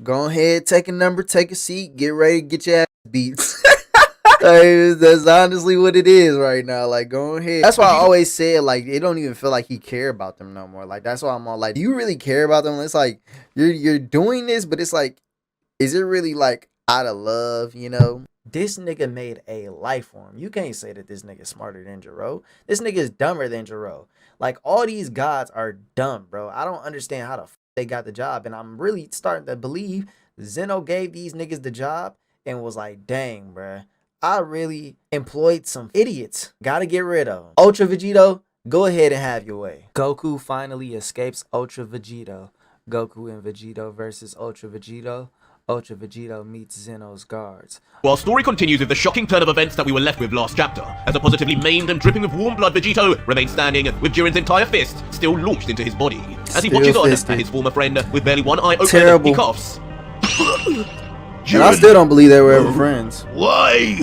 Go ahead, take a number, take a seat, get ready to get your ass beat. Like, that's honestly what it is right now. Like, go ahead. That's why I always said, like, it don't even feel like he care about them no more. Like, that's why I'm all like, do you really care about them? It's like you're doing this, but it's like, is it really like out of love? You know, this nigga made a life for him. You can't say that this nigga smarter than Jiro. This nigga is dumber than Jiro. Like, all these gods are dumb, bro. I don't understand how the f they got the job, and I'm really starting to believe Zeno gave these niggas the job and was like, dang, bro. I really employed some idiots. Gotta get rid of them. Ultra Vegito, go ahead and have your way. Goku finally escapes Ultra Vegito. Goku and Vegito versus Ultra Vegito. Ultra Vegito meets Zeno's guards. While story continues with the shocking turn of events that we were left with last chapter, as a positively maimed and dripping with warm blood Vegito remains standing with Jiren's entire fist still launched into his body. As he watches on at his former friend with barely one eye open, he coughs. And I still don't believe they were ever friends. Why?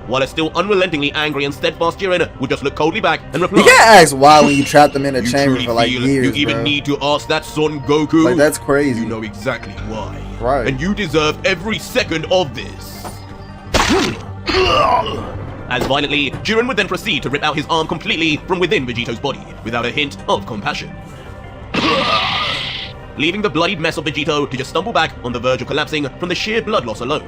While a still unrelentingly angry and steadfast Jiren would just look coldly back and reply. You can't ask why when you trapped them in a chamber for like years, you even need to ask that son Goku? Like, that's crazy. You know exactly why. Right. And you deserve every second of this. As violently, Jiren would then proceed to rip out his arm completely from within Vegito's body, without a hint of compassion. Leaving the bloodied mess of Vegito to just stumble back on the verge of collapsing from the sheer blood loss alone.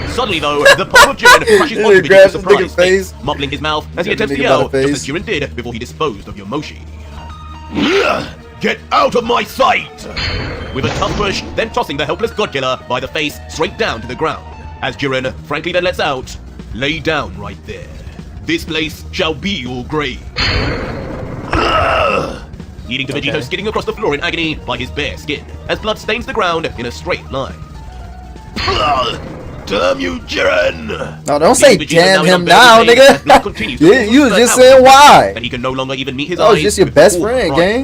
Suddenly though, the palm of Jiren crashes onto Vegito's surprised face, muffling his mouth as he attempts to yell, just as Jiren did before he disposed of Yomoshi. Get out of my sight! With a tough push, then tossing the helpless godkiller by the face straight down to the ground. As Jiren frankly then lets out, lay down right there. This place shall be your grave. Leading to Vegito skidding across the floor in agony by his bare skin, as blood stains the ground in a straight line. Damn you, Jiren! No, don't say damn him now, nigga. You was just saying why. And he can no longer even meet his eyes. That was just your best friend, gang.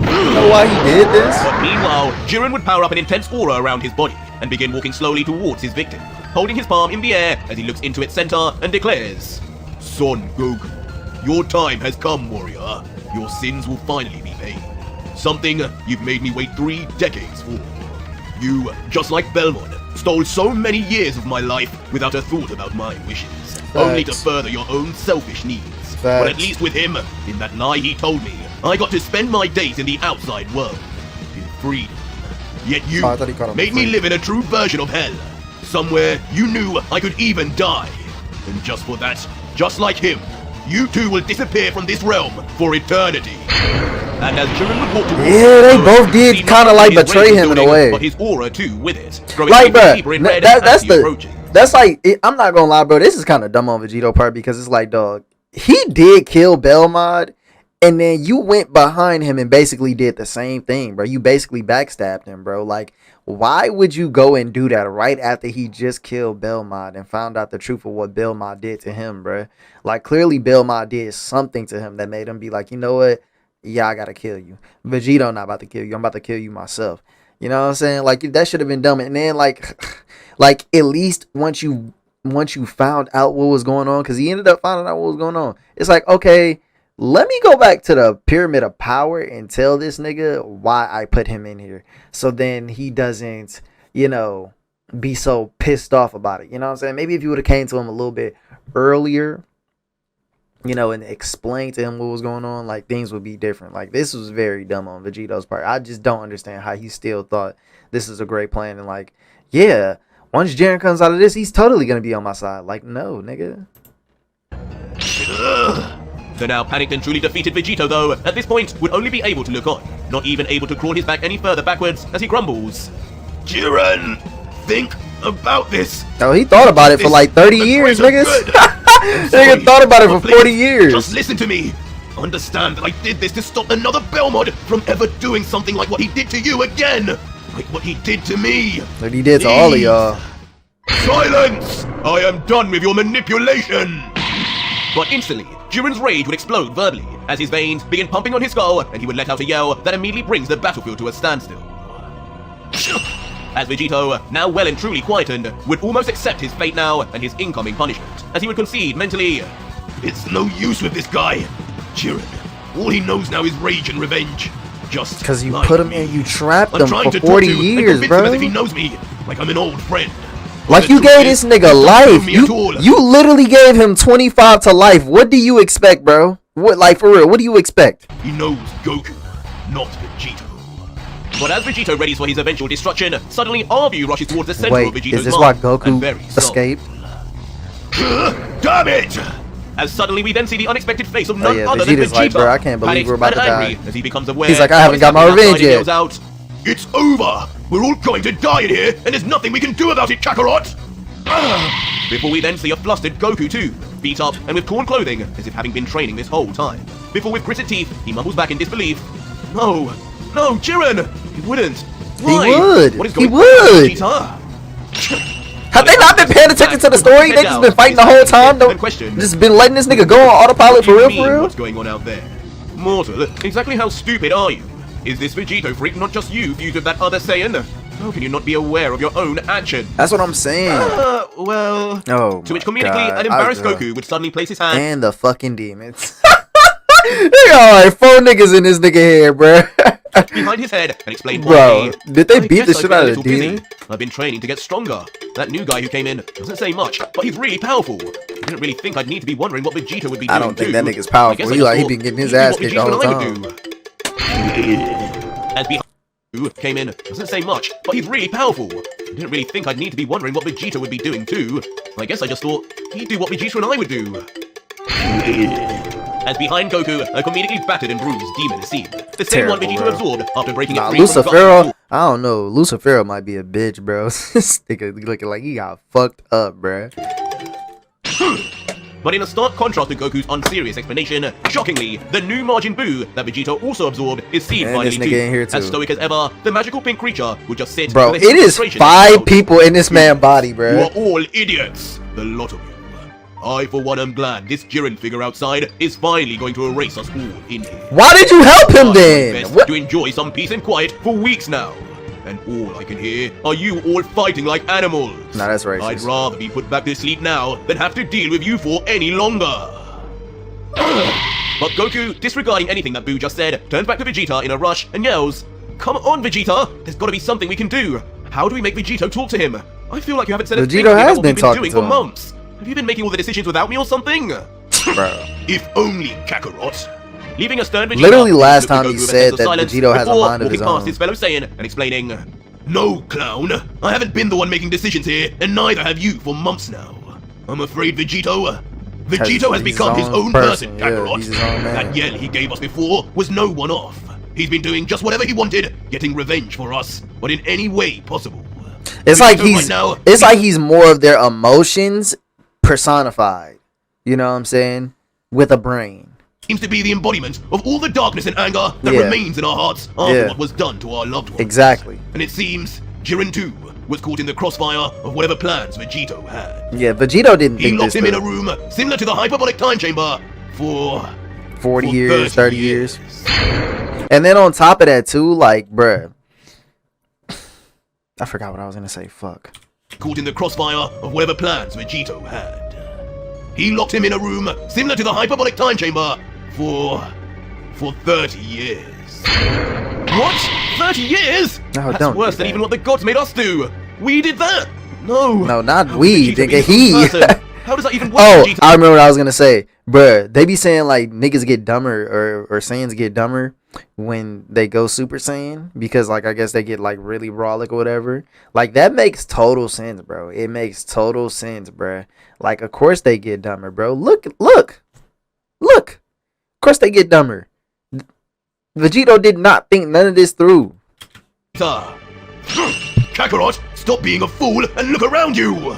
You know why he did this? But meanwhile, Jiren would power up an intense aura around his body and begin walking slowly towards his victim, holding his palm in the air as he looks into its center and declares, Son Goku, your time has come, warrior. Your sins will finally be paid. Something you've made me wait 3 decades for. You, just like Belmont, stole so many years of my life without a thought about my wishes, only to further your own selfish needs. But at least with him, in that lie he told me, I got to spend my days in the outside world, in freedom. Yet you made me live in a true version of hell, somewhere you knew I could even die. And just for that, just like him, you two will disappear from this realm for eternity. And as Jiren would walk towards they both did kind of like betray him in a way. But his aura too with it, growing like, deeper in red that's like, I'm not gonna lie, bro. This is kind of dumb on Vegito part because it's like, dog, he did kill Belmont, and then you went behind him and basically did the same thing, bro. You basically backstabbed him, bro. Like, why would you go and do that right after he just killed Belmont and found out the truth of what Belmont did to him, bro? Like, clearly Belmont did something to him that made him be like, you know what? Yeah, I gotta kill you. Vegito not about to kill you. I'm about to kill you myself. You know what I'm saying? Like, that should have been dumb. And then like at least once you found out what was going on, because he ended up finding out what was going on. It's like, okay, let me go back to the Pyramid of Power and tell this nigga why I put him in here. So then he doesn't, you know, be so pissed off about it. You know what I'm saying? Maybe if you would have came to him a little bit earlier, you know, and explained to him what was going on, like, things would be different. Like, this was very dumb on Vegito's part. I just don't understand how he still thought this is a great plan. And like, yeah, once Jiren comes out of this, he's totally going to be on my side. Like, no, nigga. The now panicked and truly defeated Vegito, though, at this point would only be able to look on, not even able to crawl his back any further backwards as he grumbles. Jiren, think about this. Oh, he thought about it for like 30 years, niggas. Nigga thought about it for 40 years. Just listen to me. Understand that I did this to stop another Belmont from ever doing something like what he did to you again. Like what he did to me. Like he did to all of y'all. Silence! I am done with your manipulation. But instantly, Jiren's rage would explode verbally as his veins begin pumping on his skull, and he would let out a yell that immediately brings the battlefield to a standstill. As Vegito, now well and truly quietened, would almost accept his fate now and his incoming punishment, as he would concede mentally, it's no use with this guy. Jiren, all he knows now is rage and revenge. Just Because you like put him me. in, you trapped I'm him trying for to 40 talk to years, and convince bro. him as if he knows me, like I'm an old friend. Like, you gave this nigga life. You literally gave him 25 to life. What do you expect, bro? What, like, for real, what do you expect? He knows Goku, not Vegito. But as Vegito readies for his eventual destruction, suddenly our view rushes towards the center Wait, of Vegito's is this why mind, Goku and very escaped? Damn it! As suddenly we then see the unexpected face of none yeah, other than Vegeta's Vegeta. like, bro, I can't believe Panicked we're about and to angry die. as he becomes aware. He's like, I haven't got my revenge yet. Yells out, "It's over! We're all going to die in here, and there's nothing we can do about it, Kakarot!" Before we then see a flustered Goku too, beat up and with torn clothing, as if having been training this whole time. Before with gritted teeth, he mumbles back in disbelief, "No, no, Jiren! He wouldn't! Why? He would! What is He going would! on, Vegeta?" Have they not been paying attention to the story? They just been fighting the whole time. Just been letting this nigga go on autopilot for real, for real. What's going on out there? Mortal, exactly how stupid are you? Is this Vegito freak not just you fused with that other Saiyan? How can you not be aware of your own action? That's what I'm saying. Well... Oh, to which comedically an embarrassed Goku would suddenly place his hand... And the fucking demons. They got like 4 niggas in this nigga head, bro. behind his head and explain Bro, did they beat the guess shit I've out been a of the little busy. demon? I've been training to get stronger. That new guy who came in doesn't say much, but he's really powerful. I didn't really think I'd need to be wondering what Vegito would be doing. I don't think too. that nigga's powerful. He like he been getting his ass kicked all the time. As behind who came in doesn't say much, but he's really powerful. I didn't really think I'd need to be wondering what Vegito would be doing too. I guess I just thought he'd do what Vegito and I would do. As behind Goku, a comedically battered and bruised demon is seen. The same one Vegito absorbed after breaking it free from Lucifero, I don't know. Lucifero might be a bitch, bro. This nigga looking like he got fucked up, bro. But in a stark contrast to Goku's unserious explanation, shockingly, the new Majin Buu that Vegito also absorbed is seen And finally this nigga in here too. As stoic as ever, the magical pink creature would just sit. Bro, with it a is frustration 5 people in this man body, You bro. are all idiots, the lot of you. I, for one, am glad this Jiren figure outside is finally going to erase us all in here. Why did you help him I've then? been best What? to enjoy some peace and quiet for weeks now. And all I can hear are you all fighting like animals. Nah, that's racist. I'd rather be put back to sleep now than have to deal with you for any longer. But Goku, disregarding anything that Buu just said, turns back to Vegeta in a rush and yells, "Come on, Vegeta! There's got to be something we can do. How do we make Vegito talk to him? I feel like you haven't said a thing Vegito about has what been we've been talking doing to for him. months. Have you been making all the decisions without me or something?" Bro. If only Kakarot. Leaving a stern Vegeta. Literally last looked at time Goku he with a said sense of that silence Vegito has a before mind of his walking past own. his fellow Saiyan and explaining, "No, clown. I haven't been the one making decisions here, and neither have you for months now. I'm afraid Vegito has become his own person, Kakarot. he's his own man. That yell he gave us before was no one-off. He's been doing just whatever he wanted, getting revenge for us, but in any way possible. It's like Vegito he's right now, it's like he's more of their emotions personified. You know what I'm saying? With a brain. seems to be the embodiment of all the darkness and anger that Yeah. remains in our hearts after Yeah. what was done to our loved ones. Exactly. And it seems Jiren too was caught in the crossfire of whatever plans Vegito had. Yeah, Vegito didn't He think locked this him in a through. room similar to the hyperbolic time chamber for 40 for years, 30 years. And then on top of that too, like, bruh. I forgot what I was gonna say. Fuck. Caught in the crossfire of whatever plans Vegito had. He locked him in a room similar to the hyperbolic time chamber for 30 years. What? 30 years? No, That's don't worse do than that. even what the gods made us do. We did that. No. No, not How we, could Vegito nigga, be a good he. person? How does that even work? Oh, Vegito? I remember what I was gonna say, bruh. They be saying like niggas get dumber or Saiyans get dumber when they go Super Saiyan because like I guess they get like really brolic or whatever. Like that makes total sense, bro. It makes total sense, bruh. Like of course they get dumber, bro. Look. Of course they get dumber. Vegito did not think none of this through. Kakarot, stop being a fool and look around you!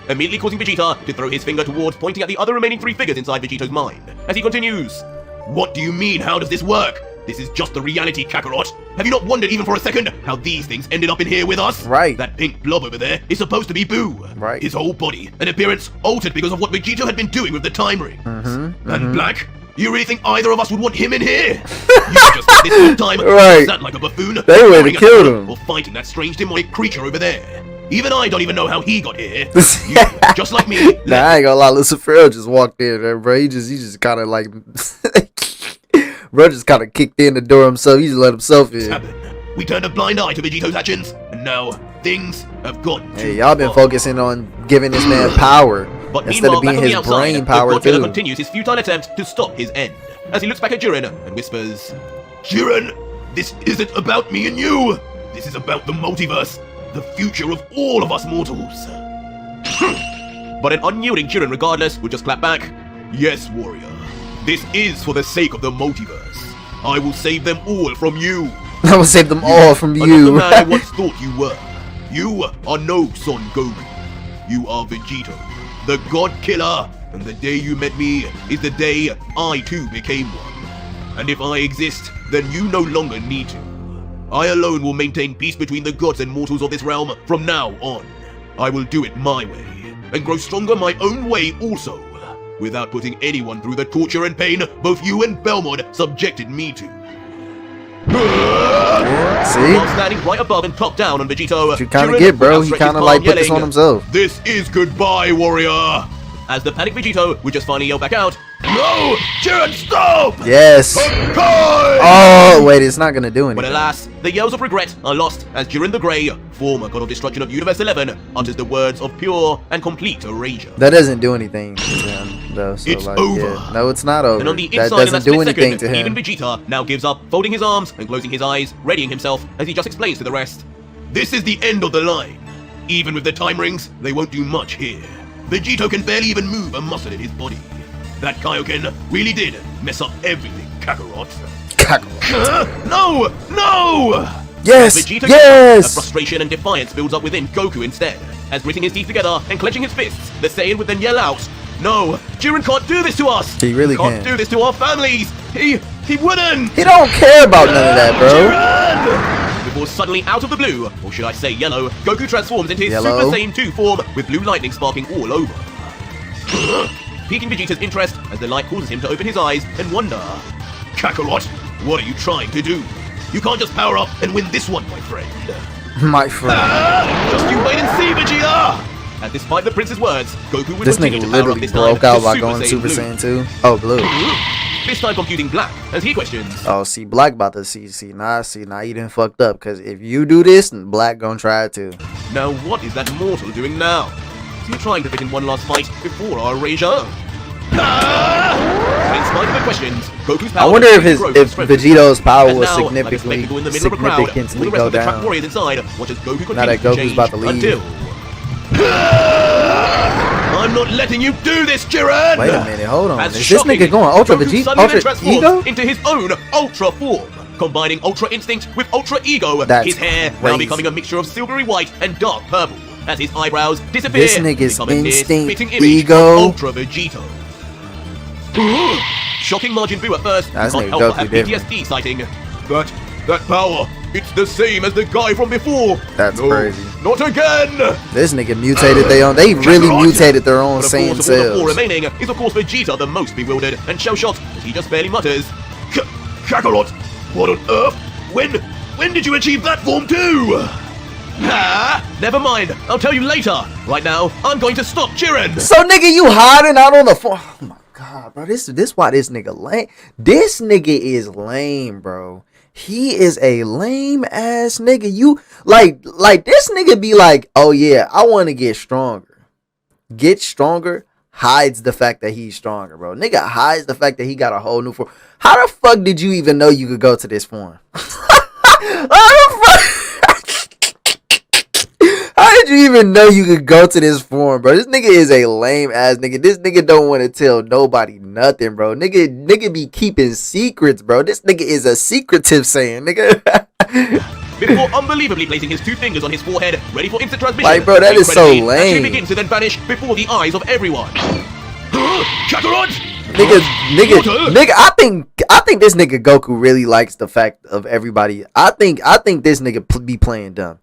Immediately causing Vegeta to throw his finger towards pointing at the other remaining 3 figures inside Vegito's mind. As he continues, "What do you mean, how does this work? This is just the reality, Kakarot. Have you not wondered even for a second how these things ended up in here with us? Right. That pink blob over there is supposed to be Buu. Right. His whole body and appearance altered because of what Vegito had been doing with the time ring. And Black? You really think either of us would want him in here? You just spent this whole time Right. sat like a buffoon, They would have staring at killed the him. or fighting that strange demonic creature over there. Even I don't even know how he got here. You, just like me. Nah, I ain't gonna lie, Lucifero just walked in there, bro. He just kind of like, Bro just kind of kicked in the door himself. He just let himself in. We turned a blind eye to Vegito's actions, and now things have gotten too Hey, y'all been far. focusing on giving this man power But instead of meanwhile, back being on his the outside, brain power the Godzilla too. continues his futile attempt to stop his end, as he looks back at Jiren and whispers, Jiren, this isn't about me and you. This is about the multiverse, the future of all of us mortals. But an unyielding Jiren regardless would just clap back, yes, warrior. This is for the sake of the multiverse. I will save them all from you. I will save them all from Are not you. the man I once thought you were. You are no Son Goku. You are Vegito, the God Killer, and the day you met me is the day I too became one. And if I exist, then you no longer need to. I alone will maintain peace between the gods and mortals of this realm from now on. I will do it my way, and grow stronger my own way also, without putting anyone through the torture and pain both you and Belmod subjected me to. See? While standing right above and top down on Vegito, You kind Jiren of get, bro. He outstretched kind of his like palm, put this on yelling, himself. This is goodbye, warrior! As the panicked Vegito would just finally yell back out, No! Jiren, stop! Yes. Kai! Oh, wait, it's not gonna do But anything. alas, the yells of regret are lost as Jiren the Grey, former god of destruction of Universe 11, utters the words of pure and complete erasure. That doesn't do anything to him, though. So, It's like, over. yeah. No, it's not over. And on the That inside in that doesn't do split anything second, to even him. Vegeta now gives up, folding his arms and closing his eyes, readying himself as he just explains to the rest. This is the end of the line. Even with the time rings, they won't do much here. Vegito can barely even move a muscle in his body. That Kaioken really did mess up everything, Kakarot. No! No! Yes! Vegito a Yes! frustration and defiance builds up within Goku instead, as gritting his teeth together and clenching his fists, the Saiyan would then yell out, No! Jiren can't do this to us! He really can't can. do this to our families! He wouldn't! He don't care about none of that, bro. Jiren! Before suddenly out of the blue, or should I say yellow, Goku transforms into his Yellow. Super Saiyan 2 form with blue lightning sparking all over. Piquing Vegeta's interest as the light causes him to open his eyes and wonder, Kakarot, what are you trying to do? You can't just power up and win this one, my friend. My friend. Just you wait and see, Vegeta! And despite the prince's words, Goku would This continue nigga to power up literally this time broke out to by Super going Saiyan Super Blue. Saiyan 2. Oh, blue. This time confusing Black, as he questions, Oh, see, Black about to see, now you done fucked up. Because if you do this, then Black gonna try it too. Now what is that mortal doing now? Is he trying to fit in one last fight before our erasure? In spite of the questions, Goku's power I wonder if continues to grow if and strengthen. Vegito's power And will now, like a spectacle in the middle of a crowd, all the significantly rest go of the track down. warriors inside watch as Goku continues Now that to Goku's change about to leave. until... I'm not letting you do this, Jiren! Wait a minute, hold on. As Is this shockingly, nigga going Ultra Goku Vegeta, suddenly then Ultra transforms Ego? into his own Ultra form, combining Ultra Instinct with Ultra Ego. That's his hair now crazy. becoming a mixture of silvery white and dark purple, as his eyebrows disappear. This nigga's become a near instinct, spitting image ego. of Ultra Vegito. Shocking Majin Buu at first, Nah, this can't nigga help but Goku have different. PTSD citing. That power, it's the same as the guy from before. That's No, crazy. Not again! This nigga mutated their own. They really Kakarot. mutated their own But of Saiyan course, of all the four cells. remaining is of course Vegeta the most bewildered and shell-shocked as he just barely mutters, Kakarot, what on earth? When did you achieve that form too? Never mind, I'll tell you later. Right now, I'm going to stop Jiren. So nigga, you hiding out on the phone? Oh my god, bro. This why this nigga lame. This nigga is lame, bro. He is a lame ass nigga. You like this nigga be like, oh yeah, I want to get stronger. Get stronger hides the fact that he's stronger, bro. Nigga hides the fact that he got a whole new form. How the fuck did you even know you could go to this form? How did you even know you could go to this form, bro? This nigga is a lame ass nigga. This nigga don't want to tell nobody nothing, bro. Nigga be keeping secrets, bro. This nigga is a secretive Saiyan, nigga. Before unbelievably placing his two fingers on his forehead, ready for instant transmission. Like, bro, that is so Incredibly, lame. Actually begins to then vanish before the eyes of everyone. Kakarot! Nigga, I think this nigga Goku really likes the fact of everybody. I think this nigga be playing dumb.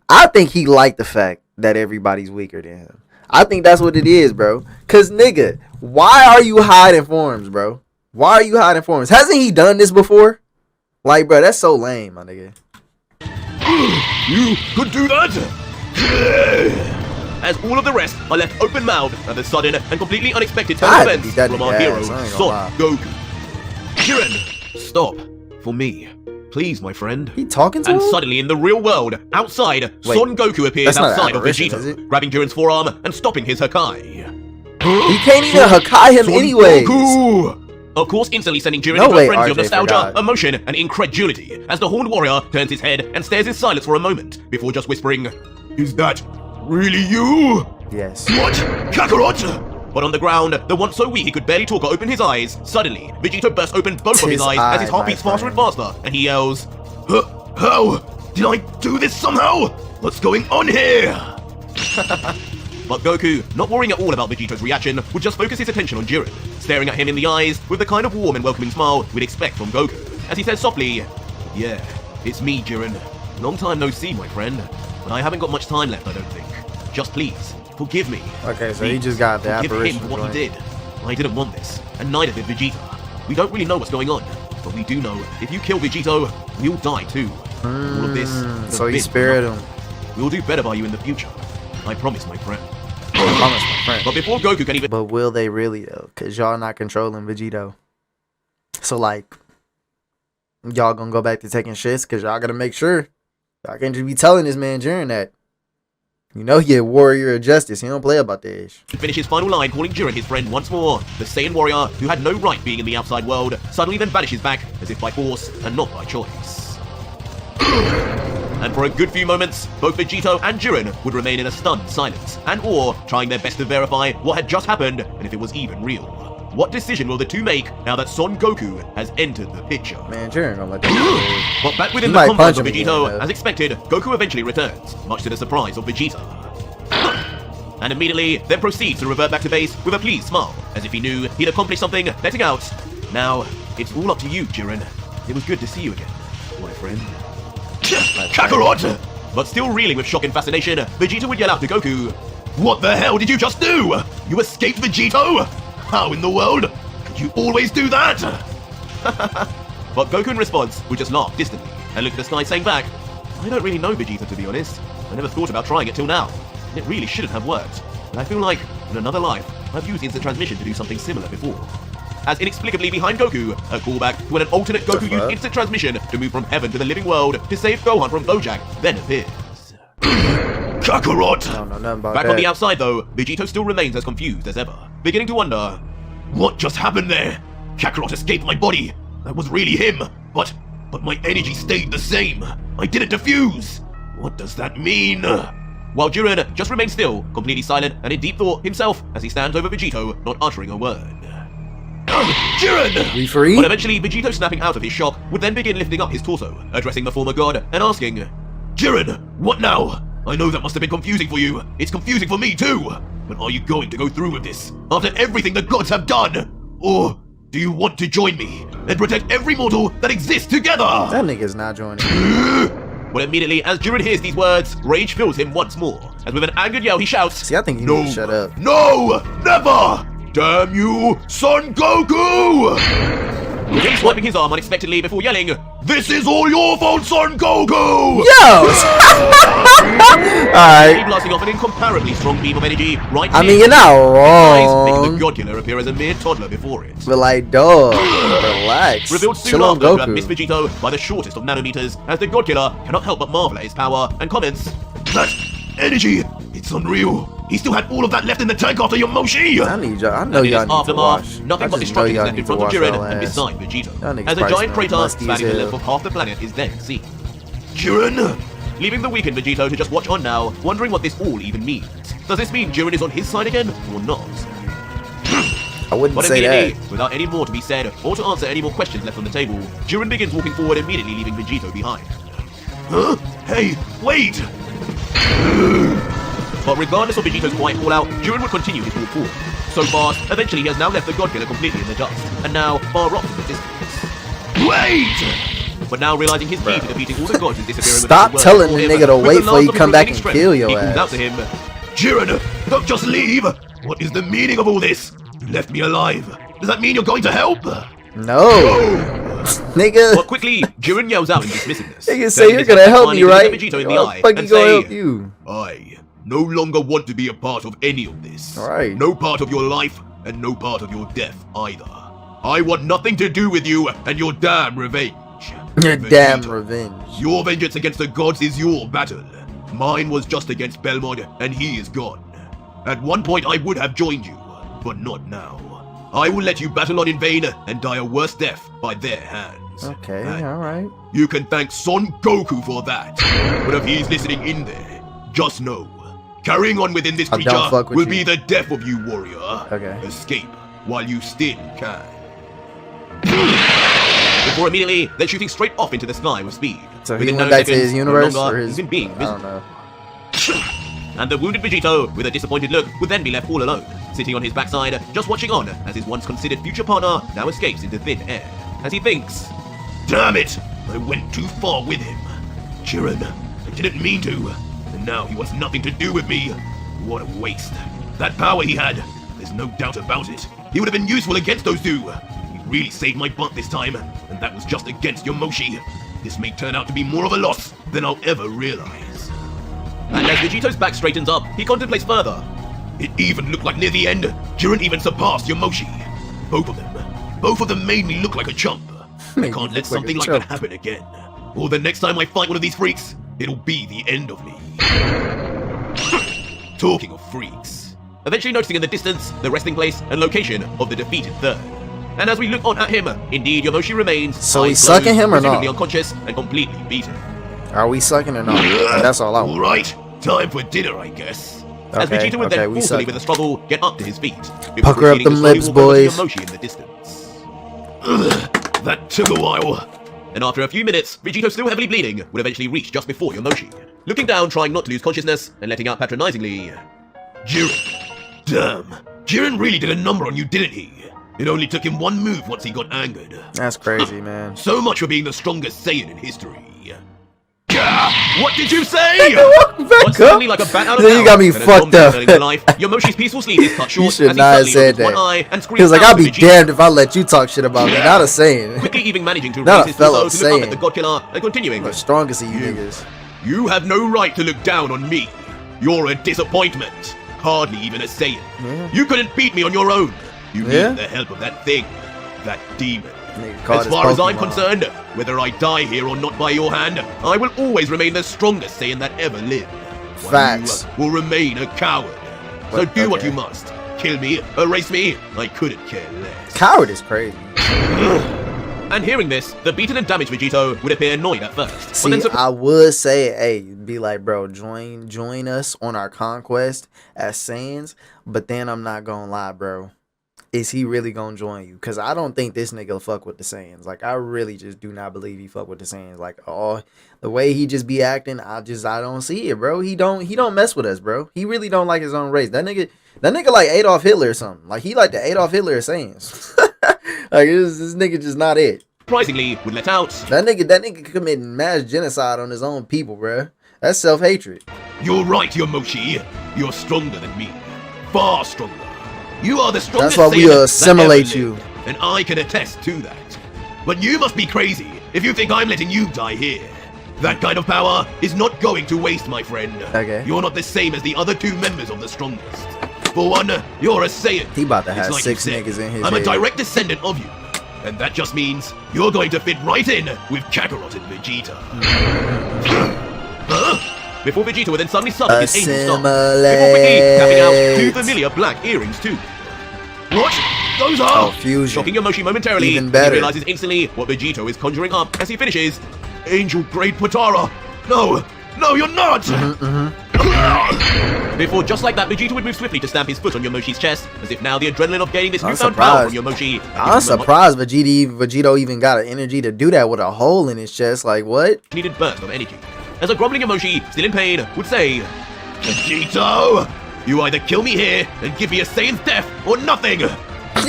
I think he liked the fact that everybody's weaker than him. I think that's what it is, bro. Cause nigga, why are you hiding forms, bro? Why are you hiding forms? Hasn't he done this before? Like, bro, that's so lame, my nigga. You could do that? As all of the rest are left open-mouthed at the sudden and completely unexpected turn I of had to events beat that from nigga our hero, ass, I ain't gonna Son lie. Goku. Jiren, Stop. For me. Please, my friend. He talking to And him? suddenly, in the real world, outside, Wait, Son Goku appears that's not outside of apparition, is Vegito, it? grabbing Jiren's forearm and stopping his Hakai. He can't even Hakai him Son anyways. Goku! Of course, instantly sending Jiren No into way, a frenzy of RJ nostalgia, forgot. emotion, and incredulity as the Horned Warrior turns his head and stares in silence for a moment before just whispering, "Is that really you? Yes. What? Kakarot?" But on the ground, the once so weak he could barely talk or open his eyes, suddenly, Vegito bursts open both of his eyes as his heart beats faster and faster, and he yells, "How? Did I do this somehow? What's going on here?" But Goku, not worrying at all about Vegito's reaction, would just focus his attention on Jiren, staring at him in the eyes with the kind of warm and welcoming smile we'd expect from Goku, as he says softly, "Yeah, it's me, Jiren. Long time no see, my friend, but I haven't got much time left, I don't think. Just please, forgive me." Okay, so he Please, just got the forgive apparition him for what joint. he did. I didn't want this, and neither did Vegeta. We don't really know what's going on, but we do know if you kill Vegito, we'll die too. All of this. So he spared him. We'll do better by you in the future. I promise, my friend. I promise, my friend. But before Goku can even... But will they really though? Cause y'all not controlling Vegito. So like, y'all gonna go back to taking shits? Cause y'all gotta make sure. Y'all can't just be telling this man Jiren that. You know he a warrior of justice. He don't play about that shit. finish his final line calling Jiren his friend once more, the Saiyan warrior who had no right being in the outside world suddenly then vanishes back as if by force and not by choice. And for a good few moments, both Vegito and Jiren would remain in a stunned silence and awe, trying their best to verify what had just happened and if it was even real. What decision will the two make now that Son Goku has entered the picture? Man, Jiren gonna let that But back within He the might confines of punch him Vegito, again, though. as expected, Goku eventually returns, much to the surprise of Vegeta. And immediately then proceeds to revert back to base with a pleased smile, as if he knew he'd accomplished something, letting out, "Now, it's all up to you, Jiren. It was good to see you again, my friend." Kakarot! But still reeling with shock and fascination, Vegeta would yell out to Goku, "What the hell did you just do? You escaped Vegito? How in the world could you always do that?" But Goku in response would just laugh distantly and look at the sky saying back, "I don't really know Vegeta, to be honest. I never thought about trying it till now. And it really shouldn't have worked. And I feel like, in another life, I've used instant transmission to do something similar before." As inexplicably behind Goku, a callback to when an alternate Goku used instant transmission to move from heaven to the living world to save Gohan from Bojack then appears. Kakarot! I don't know nothing about Back that. on the outside though, Vegito still remains as confused as ever, beginning to wonder, what just happened there? Kakarot escaped my body. That was really him, but my energy stayed the same. I didn't defuse. What does that mean? While Jiren just remains still, completely silent and in deep thought himself as he stands over Vegito, not uttering a word. Jiren! We free? But eventually, Vegito snapping out of his shock would then begin lifting up his torso, addressing the former god and asking, "Jiren, what now? I know that must have been confusing for you. It's confusing for me too. But are you going to go through with this after everything the gods have done? Or do you want to join me and protect every mortal that exists together?" That nigga's not joining. But immediately, as Jiren hears these words, rage fills him once more, as with an angered yell he shouts, See, I think you need to shut up. No! Never! Damn you, Son Goku! With him swiping his arm unexpectedly before yelling, "This is all your fault, Son Goku!" Yo! Alright. Blasting off an incomparably strong beam of energy right I near mean, you're not making wrong. the God Killer appear as a mere toddler before it. But like, dog, relax. Revealed soon Chill on after to have missed Goku. Vegito by the shortest of nanometers, as the God Killer cannot help but marvel at his power and comments, "That energy, it's unreal. He still had all of that left in the tank after your Moshi." I need y'all. I know And in y'all its need to aftermath, wash. nothing I but just know destruction is y'all left need in to front of wash Jiren y'all and ass. beside Y'all Vegito, niggas as a probably giant smell crater musty as spanning the hell. length of half the planet is then seen. Jiren! Leaving the weakened Vegito to just watch on now, wondering what this all even means. Does this mean Jiren is on his side again, or not? I wouldn't But say immediately, that. without any more to be said, or to answer any more questions left on the table, Jiren begins walking forward, immediately leaving Vegito behind. Huh? Hey, wait! But regardless of Vegito's quiet call-out, Jiren would continue his walk forward. So fast, eventually he has now left the God Killer completely in the dust, and now far off in the distance. Wait! But now realizing his key to defeating all the gods is disappearing Stop with the telling world the before nigga to him, with wait the for last he of his come back remaining and strength, kill your he calls ass. out to him, "Jiren, don't just leave! What is the meaning of all this? You left me alive. Does that mean you're going to help?" No. Nigga. But quickly, Jiren yells out in dismissiveness. Nigga say turning you're his gonna head help finally me, to look at right? Vegito in the How eye the fuck and he gonna say, help you? "I no longer want to be a part of any of this. Alright. No part of your life and no part of your death either. I want nothing to do with you and your damn revenge. Your damn revenge. Your vengeance against the gods is your battle. Mine was just against Belmod, and he is gone. At one point I would have joined you, but not now. I will let you battle on in vain and die a worse death by their hands. Okay, And alright. you can thank Son Goku for that. But if he's listening in there, just know, carrying on within this creature will be the death of you, warrior. Okay. Escape while you still can. Before immediately, then shooting straight off into the sky with speed. So he Within went no back to seconds, his no universe, longer or his... even being I visible. don't know. And the wounded Vegito, with a disappointed look, would then be left all alone, sitting on his backside, just watching on as his once considered future partner now escapes into thin air. As he thinks, damn it! I went too far with him. Jiren, I didn't mean to. And now he wants nothing to do with me. What a waste. That power he had, there's no doubt about it. He would have been useful against those two. He really saved my butt this time, and that was just against Yomoshi. This may turn out to be more of a loss than I'll ever realize. And as Vegito's back straightens up, he contemplates further. It even looked like near the end, Jiren even surpassed Yomoshi. Both of them made me look like a chump. I can't let something like that happen again. Or the next time I fight one of these freaks, it'll be the end of me. Talking of freaks. Eventually noticing in the distance the resting place and location of the defeated third. And as we look on at him, indeed Yomoshi remains. So he's sucking him or not? Presumably unconscious and completely beaten. Are we sucking or not? That's all I want. Alright, time for dinner, I guess. As Okay, Vegeta would okay, then we forcefully suck. with a struggle get up to his feet. before Pucker up proceeding to them slowly lips, walk over to boys. Yomoshi in the distance. That took a while. And after a few minutes, Vegito, still heavily bleeding, would eventually reach just before Yomoshi. Looking down, trying not to lose consciousness, and letting out patronizingly, Jiren. Damn, Jiren really did a number on you, didn't he? It only took him one move once he got angered. That's crazy, man. So much for being the strongest Saiyan in history. What did you say? Back up. Like a bat out of Then you hell, got me and as fucked zombie up. turning to life, Yomoshi's peaceful sleep is cut short. You should as not have he said suddenly opens one eye that. and He screams was like, out I'll to be Vegeta. damned if I let you talk shit about me. Not a saying. Quickly even managing to Not raise a his fellow torso to look up at the Saiyan. God Killer and continuing. The strongest of you niggas. You have no right to look down on me. You're a disappointment. Hardly even a Saiyan. Yeah. You couldn't beat me on your own. You Yeah. need the help of that thing. That demon. Nigga called As his far as I'm Pokemon. concerned, whether I die here or not by your hand, I will always remain the strongest Saiyan that ever lived. While Facts. You will remain a coward. So do what okay. you must. Kill me, erase me, I couldn't care less. Coward is crazy. And hearing this, the beaten and damaged Vegito would appear annoyed at first. See, I would say, hey, be like, bro, join us on our conquest as Saiyans. But then I'm not gonna lie, bro. Is he really gonna join you? Cause I don't think this nigga fuck with the Saiyans. Like, I really just do not believe he fuck with the Saiyans. Like, oh, the way he just be acting, I don't see it, bro. He don't mess with us, bro. He really don't like his own race. That nigga like Adolf Hitler or something. Like, he like the Adolf Hitler of Saiyans. Like, this nigga just not it. surprisingly would let out. That nigga committing mass genocide on his own people, bro. That's self-hatred. You're right, Yomoshi. You're stronger than me. Far stronger. You are the strongest That's why we Saiyan that assimilate ever you. lived, and I can attest to that. But you must be crazy if you think I'm letting you die here. That kind of power is not going to waste, my friend. Okay. You're not the same as the other two members of the strongest. For one, you're a Saiyan. He about to It's have like 6 you said, niggas in his I'm head. a direct descendant of you. And that just means you're going to fit right in with Kakarot and Vegeta. Huh? Before Vegeta would then suddenly summon his angel star. Before quickly tapping out 2 familiar black earrings too. What? Those are... Oh, fusion. Shocking Yomoshi momentarily. Even better. He realizes instantly what Vegito is conjuring up as he finishes. Angel Grade Potara. No, you're not! Before just like that, Vegeta would move swiftly to stamp his foot on Yomoshi's chest, as if now the adrenaline of gaining this I'm newfound power from surprised. Yomoshi... I'm surprised Vegito even got an energy to do that with a hole in his chest. Like, what? Needed burst of energy. As a groveling Yomoshi, still in pain, would say, Vegito, you either kill me here and give me a Saiyan's death, or nothing! You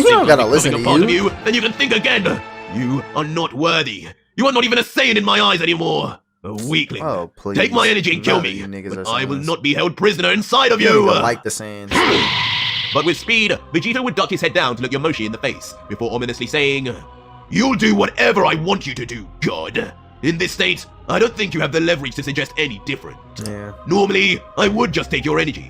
don't gotta listen to a part of you. you, then you can think again! You are not worthy. You are not even a Saiyan in my eyes anymore. A weakling. Oh, please. Take my energy and kill None of me. you niggas But are I will Saiyans. not be held prisoner inside of You you! don't even like the Saiyans. But with speed, Vegito would duck his head down to look Yomoshi in the face, before ominously saying, You'll do whatever I want you to do, God. In this state, I don't think you have the leverage to suggest any different. Yeah. Normally, I would just take your energy.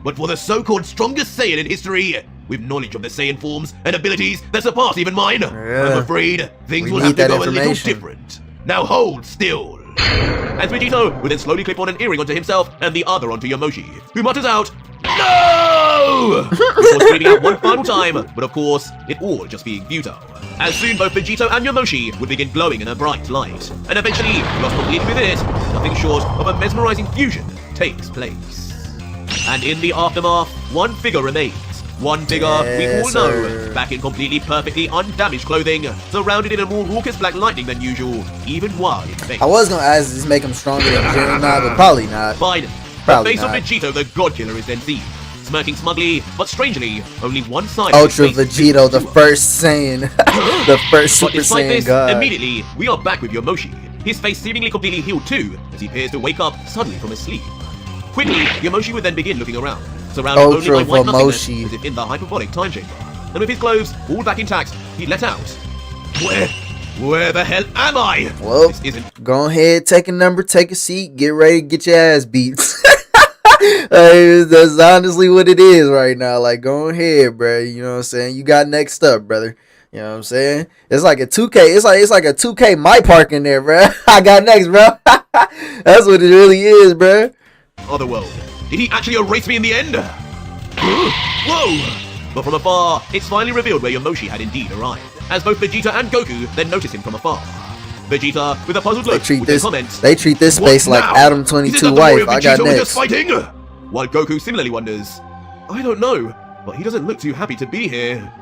But for the so-called strongest Saiyan in history, with knowledge of the Saiyan forms and abilities that surpass even mine. Yeah. I'm afraid things We will need have to that go a little information. different. Now hold still. As Vegito would then slowly clip on an earring onto himself and the other onto Yamoshi, who mutters out, "No!" before screaming out one final time, but of course, it all just being futile. As soon both Vegito and Yamoshi would begin glowing in a bright light, and eventually, lost completely within it, nothing short of a mesmerizing fusion takes place. And in the aftermath, one figure remains. One figure we all Yes, know, sir. back in completely perfectly undamaged clothing, surrounded in a more raucous black lightning than usual, even while in face. I was gonna ask, does this make him stronger than Gemini, but probably not. Finally, Probably the face not. of Vegito the God Killer is then seen, smirking smugly, but strangely, only one side Ultra of his face Vegito, is the visible. first Saiyan, the first But Super despite Saiyan this, God. immediately, we are back with Yamoshi, his face seemingly completely healed too, as he appears to wake up suddenly from his sleep. Quickly, Yamoshi would then begin looking around, surrounded Ultra only by white nothingness, Vamoshi. as if in the hyperbolic time chamber. And with his clothes all back intact, he let out, Where the hell am I? Well, This isn't go ahead, take a number, take a seat, get ready to get your ass beat. Hey, that's honestly what it is right now. Like, go ahead, bro. You know what I'm saying? You got next up, brother. You know what I'm saying? It's like a 2K. It's like a 2K my park in there, bro. I got next, bro. That's what it really is, bro. other world. Did he actually erase me in the end? Whoa! But from afar, it's finally revealed where Yamoshi had indeed arrived, as both Vegeta and Goku then notice him from afar. Vegeta, with a puzzled look, would then comment, They treat this "What space like now? Adam Is it 22 that the wife. warrior I got Vegito we're next. just fighting? While Goku similarly wonders, I don't know, but he doesn't look too happy to be here.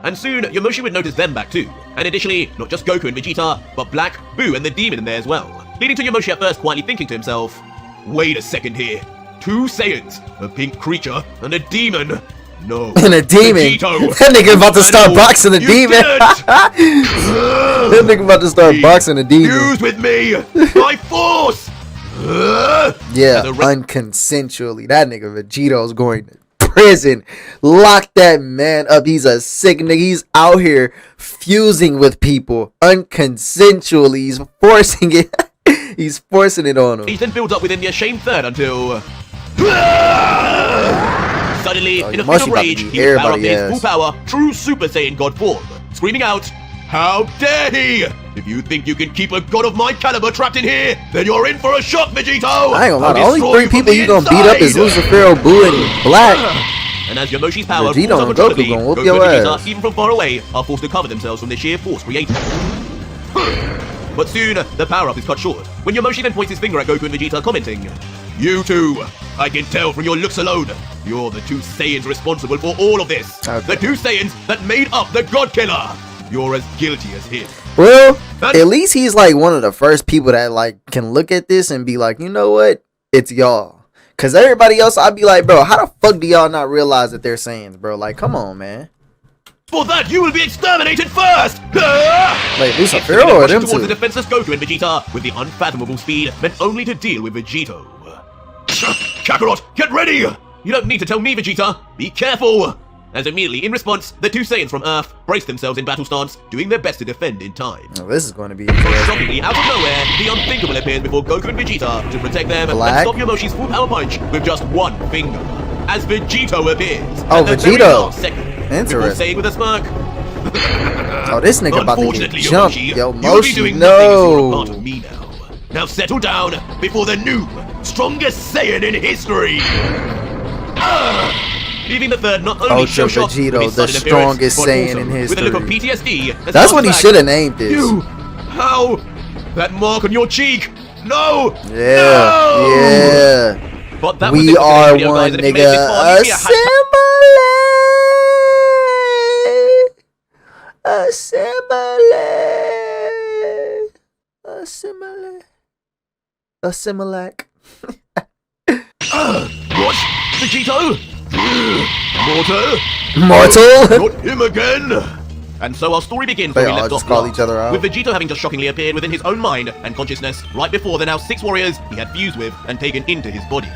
And soon, Yamoshi would notice them back too. And additionally, not just Goku and Vegeta, but Black, Boo, and the demon in there as well. Leading to Yamoshi at first quietly thinking to himself, wait a second here. 2 Saiyans, a pink creature, and a demon. No. And a demon. Vegito, That nigga about to start no, boxing a you demon. didn't. That nigga about to start boxing a demon. Fuse with me! By force! Yeah, And the re- unconsensually. That nigga Vegito's going to prison. Lock that man up. He's a sick nigga. He's out here fusing with people unconsensually. He's forcing it. He's forcing it on him. He then builds up within the ashamed third until... Suddenly, Oh, in a Yamoshi fit of about to rage, beat he would power up everybody his full power, true Super Saiyan God form, screaming out, how dare he! If you think you can keep a god of my caliber trapped in here, then you're in for a shock, Vegito! I ain't gonna lie. I'll The only destroy 3 you from people the you gonna beat up is inside!" Lucifero, Boo, and Black. And as Yamoshi's power Vegito falls and uncontrollably, Goku gonna whoop Goku your and Vegeta, ass. even from far away, are forced to cover themselves from the sheer force created. But soon, the power-up is cut short, when Yamoshi then points his finger at Goku and Vegeta, commenting, you two, I can tell from your looks alone, you're the 2 Saiyans responsible for all of this. Okay. The 2 Saiyans that made up the God Killer. You're as guilty as him. Well, And- at least he's like one of the first people that like can look at this and be like, you know what? It's y'all. Cause everybody else, I'd be like, bro, how the fuck do y'all not realize that they're Saiyans, bro? Like, come on, man. For that, you will be exterminated first! Like, It's Lucifero then or rushed them towards the two? defenseless Goku and Vegeta with the unfathomable speed meant only to deal with Vegito. Kakarot, get ready! You don't need to tell me, Vegeta. Be careful! As immediately, in response, the 2 Saiyans from Earth brace themselves in battle stance, doing their best to defend in time. Oh, this is going to be But interesting. shockingly, out of nowhere, the unthinkable appears before Goku and Vegeta to protect them Black? and stop Yamoshi's full power punch with just 1 finger. As Vegito appears Oh, at the very Vegito. last second, before Interesting. saying with a smirk, Oh, this nigga about to get unfortunately, jumped. Yomoshi, Yo, you'll be Moshi, doing nothing as you're a part no. of me now. Now settle down before the new, strongest Saiyan in history. Leaving the third not only Ultra shell-shocked with Vegito, his the sudden appearance, strongest but Saiyan also in with a look of history. PTSD. as That's he what he comes should back. have named this. You, how? That mark on your cheek? No! Yeah, No! yeah. But that was We it for today's are video, guys, one and if you made it this far, nigga. leave me a hashtag- Assimilate. What? Vegito? Mortal? Mortal? Not him again! And so our story begins They where we all left just off call last, each other out. with Vegito having just shockingly appeared within his own mind and consciousness right before the now 6 warriors he had fused with and taken into his body.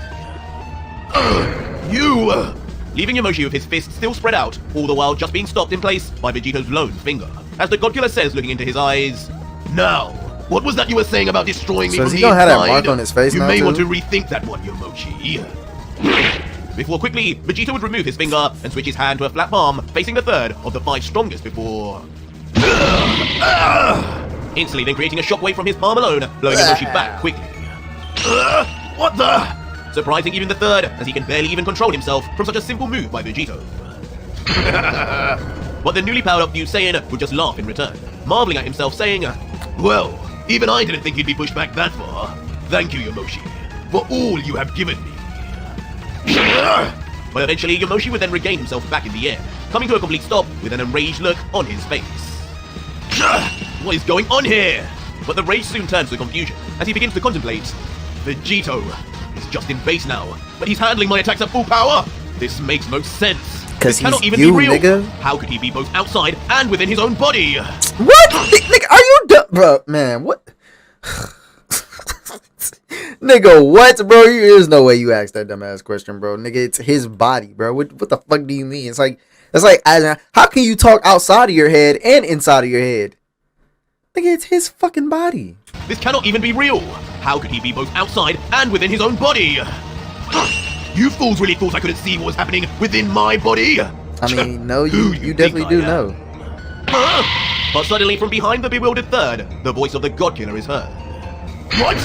You! Leaving Yamoshi with his fist still spread out, all the while just being stopped in place by Vegito's lone finger. As the God Killer says, looking into his eyes, now, what was that you were saying about destroying me So from is he the gonna have that inside? mark on his face You now, may too? want to rethink that one, Yamoshi. before quickly, Vegito would remove his finger and switch his hand to a flat palm, facing the third of the 5 strongest before... instantly then creating a shockwave from his palm alone, blowing Yomoshi back quickly. What the? Surprising even the third, as he can barely even control himself from such a simple move by Vegito. But the newly powered up new Saiyan would just laugh in return, marveling at himself saying, well, even I didn't think you'd be pushed back that far. Thank you, Yomoshi, for all you have given me. But eventually, Yomoshi would then regain himself back in the air, coming to a complete stop with an enraged look on his face. What is going on here? But the rage soon turns to confusion as he begins to contemplate. Vegito is just in base now, but he's handling my attacks at full power. This makes no sense. This cannot even be real. Nigga. How could he be both outside and within his own body? What? Nigga, are you dumb? Bro, man, what? Nigga, what, bro? There's no way you asked that dumbass question, bro. Nigga, it's his body, bro. What the fuck do you mean? It's like, how can you talk outside of your head and inside of your head? Nigga, it's his fucking body. This cannot even be real. How could he be both outside and within his own body? You fools really thought I couldn't see what was happening within my body? I mean, no, you definitely do know. But suddenly from behind the bewildered third, the voice of the God Killer is heard. What?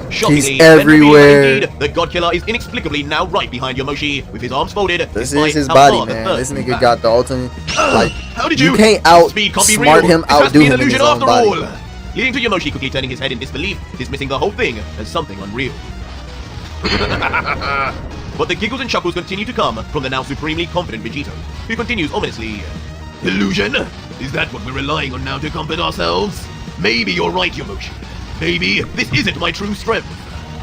Shockingly, he's everywhere. Indeed, the God Killer is inexplicably now right behind Yomoshi with his arms folded. This is his body, man. This nigga got the ultimate. Like, how did you can't outsmart him, outdo him in his own body. Leading to Yomoshi quickly turning his head in disbelief, dismissing the whole thing as something unreal. But the giggles and chuckles continue to come from the now supremely confident Vegito, who continues ominously, illusion? Is that what we're relying on now to comfort ourselves? Maybe you're right, Yomoshi. Maybe this isn't my true strength.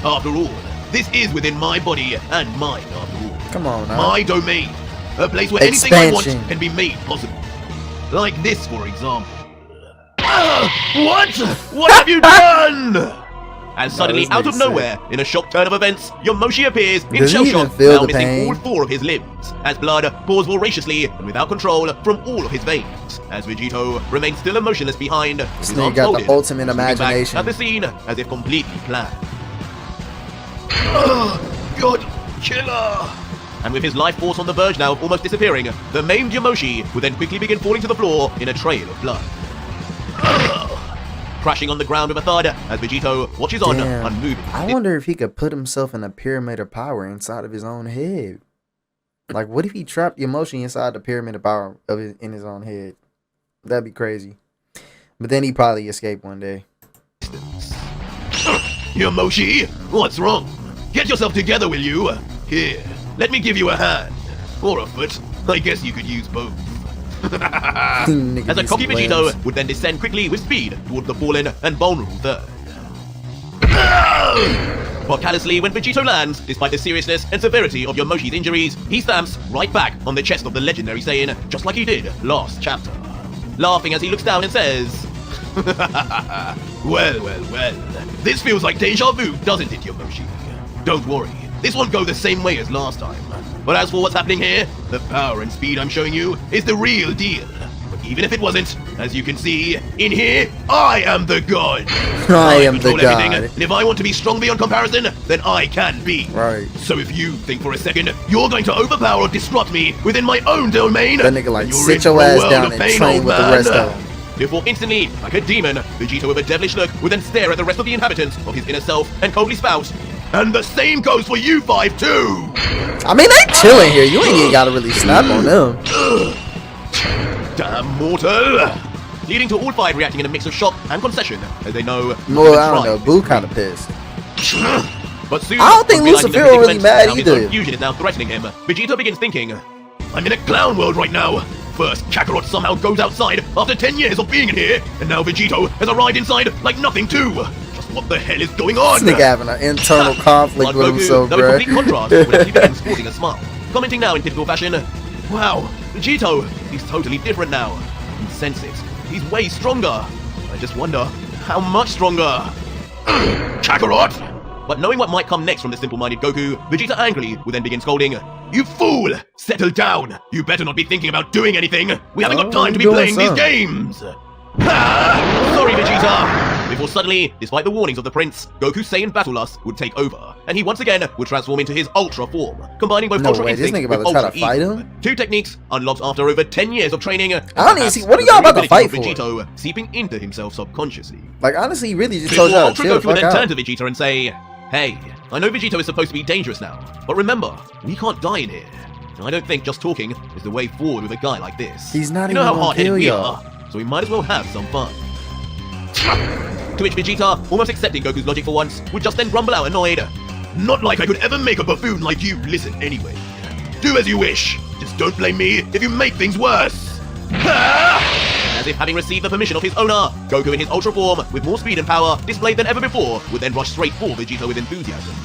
After all, this is within my body and mine, after all. Come on now. My domain. A place where anything I want can be made possible. Like this, for example. What? What have you done? And suddenly, out of nowhere, in a shock turn of events, Yomoshi appears in shell shock, now missing all 4 of his limbs, as blood pours voraciously and without control from all of his veins, as Vegito remains still emotionless behind. This nigga got the ultimate imagination. At the scene, as if completely planned. God Killer! And with his life force on the verge now of almost disappearing, the maimed Yomoshi would then quickly begin falling to the floor in a trail of blood. Crashing on the ground with a thud as Vegito watches on, unmoving. I wonder if he could put himself in a pyramid of power inside of his own head. Like, what if he trapped Yomoshi inside the pyramid of power in his own head? That'd be crazy. But then he'd probably escape one day. Yomoshi, what's wrong? Get yourself together, will you? Here, let me give you a hand. Or a foot. I guess you could use both. As a cocky Vegito would then descend quickly with speed toward the fallen and vulnerable third. But callously, when Vegito lands, despite the seriousness and severity of Yomoshi's injuries, he stamps right back on the chest of the legendary Saiyan, just like he did last chapter. Laughing as he looks down and says, well, this feels like deja vu, doesn't it, Yomoshi? Don't worry, this won't go the same way as last time. But as for what's happening here, the power and speed I'm showing you is the real deal. But even if it wasn't, as you can see, in here, I am the god. I am the god. And if I want to be strong beyond comparison, then I can be. Right. So if you think for a second you're going to overpower or disrupt me within my own domain, that nigga like sit your ass down and train with the rest of them. Before instantly, like a demon, Vegito with a devilish look would then stare at the rest of the inhabitants of his inner self and coldly spout, and the same goes for you 5 too! I mean, they chilling here. You ain't even gotta really snap on them. Damn mortal! Leading to all 5 reacting in a mix of shock and concession, as they know... Well, I don't know. Boo kinda pissed. But soon, I don't think Lucifero really mad either. Confusion is now threatening him. Vegito begins thinking, I'm in a clown world right now. First, Kakarot somehow goes outside after 10 years of being in here, and now Vegito has arrived inside like nothing too. Just what the hell is going on? This nigga having an internal conflict with himself, bro. That complete contrast when he begins sporting a smile. Commenting now in typical fashion, wow, Vegito, he's totally different now. I can sense it. He's way stronger. I just wonder, how much stronger? Kakarot! But knowing what might come next from the simple-minded Goku, Vegeta angrily will then begin scolding, you fool! Settle down! You better not be thinking about doing anything! We haven't got time to be playing these games! Sorry, Vegeta! before suddenly, despite the warnings of the prince, Goku's Saiyan battle lust would take over, and he once again would transform into his Ultra form, combining both Ultra Instinct with Ultra Ego. Two techniques unlocked after over 10 years of training. I don't even see, what are y'all about to fight for? Vegito seeping into himself subconsciously. Like, honestly, he really just told y'all to chill. Goku would then turn to Vegeta and say, "Hey, I know Vegito is supposed to be dangerous now, but remember, we can't die in here. I don't think just talking is the way forward with a guy like this. He's not even how hard-headed we y'all. are, so we might as well have some fun." To which Vegeta, almost accepting Goku's logic for once, would just then grumble out annoyed, "Not like I could ever make a buffoon like you listen anyway. Do as you wish. Just don't blame me if you make things worse." As if having received the permission of his owner, Goku in his Ultra form, with more speed and power displayed than ever before, would then rush straight for Vegeta with enthusiasm.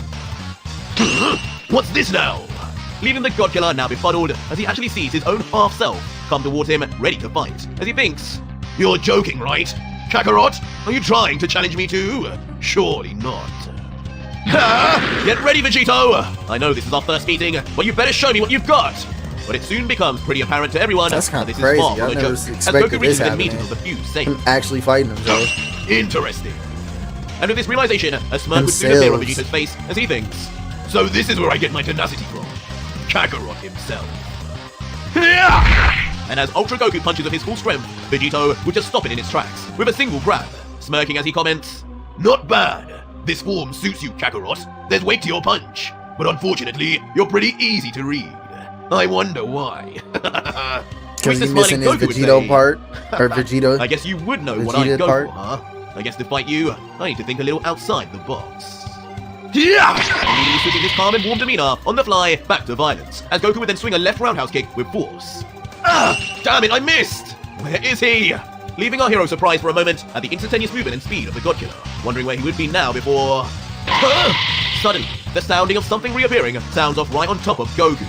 What's this now? Leaving the God Killer now befuddled as he actually sees his own half-self come towards him, ready to fight, as he thinks, "You're joking, right? Kakarot, are you trying to challenge me too? Surely not." Get ready, Vegito! I know this is our first meeting, but you better show me what you've got! But it soon becomes pretty apparent to everyone that's kind that of this crazy. is far from I a never joke, as expected Goku reaches this the meetings of the few Saiyans. Him actually fighting himself. Interesting. And with this realization, a smirk would soon appear on Vegito's face as he thinks, "So this is where I get my tenacity from. Kakarot himself." And as Ultra Goku punches with his full strength, Vegito would just stop it in its tracks with a single grab, smirking as he comments, "Not bad. This form suits you, Kakarot. There's weight to your punch. But unfortunately, you're pretty easy to read. I wonder why." Because he's missing his Vegito part, or Vegito. I guess you would know Vegeta what I'd go part. for, huh? I guess to fight you, I need to think a little outside the box. Immediately switching his calm and warm demeanor on the fly back to violence, as Goku would then swing a left roundhouse kick with force. Damn it, I missed! Where is he? Leaving our hero surprised for a moment at the instantaneous movement and speed of the God Killer, wondering where he would be now before... Suddenly, the sounding of something reappearing sounds off right on top of Goku.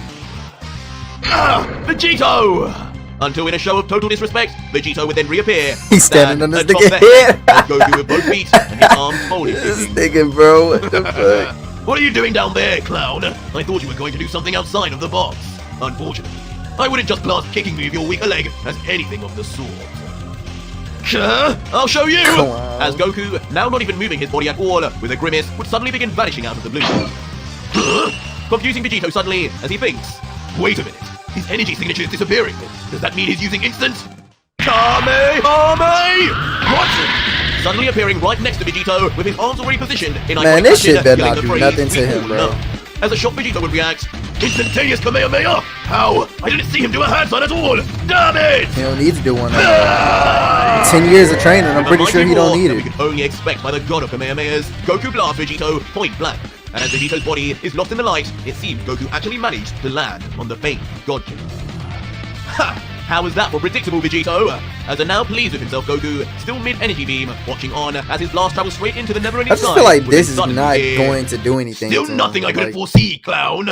Vegito! Until in a show of total disrespect, Vegito would then reappear. He's standing on his atop nigga that, head. as Goku with both feet and his arms folded. This nigga, bro. What the fuck? What are you doing down there, clown? I thought you were going to do something outside of the box. Unfortunately, I wouldn't just class kicking me with your weaker leg as anything of the sort. Sure, I'll show you! As Goku, now not even moving his body at all, with a grimace, would suddenly begin vanishing out of the blue. Confusing Vegito suddenly as he thinks, wait a minute, his energy signature is disappearing. Does that mean he's using instant? Kamehameha! What? Suddenly appearing right next to Vegito with his arms already positioned in Man, this shit better not do nothing to him, bro. As a shocked Vegito would react, instantaneous Kamehameha! How? I didn't see him do a handstand at all! Damn it! He don't need to do one. 10 years of training, I'm pretty sure he don't need it. We can only expect by the god of Kamehamehas, Goku blasts Vegito point blank. And as Vegito's body is lost in the light, it seems Goku actually managed to land on the famed God Killer. Ha! How is that for predictable, Vegito? As a now pleased with himself Goku, still mid-energy beam, watching on as his blast travels straight into the never-ending sky. I just feel like this is not going to do anything. Still nothing I could foresee, clown.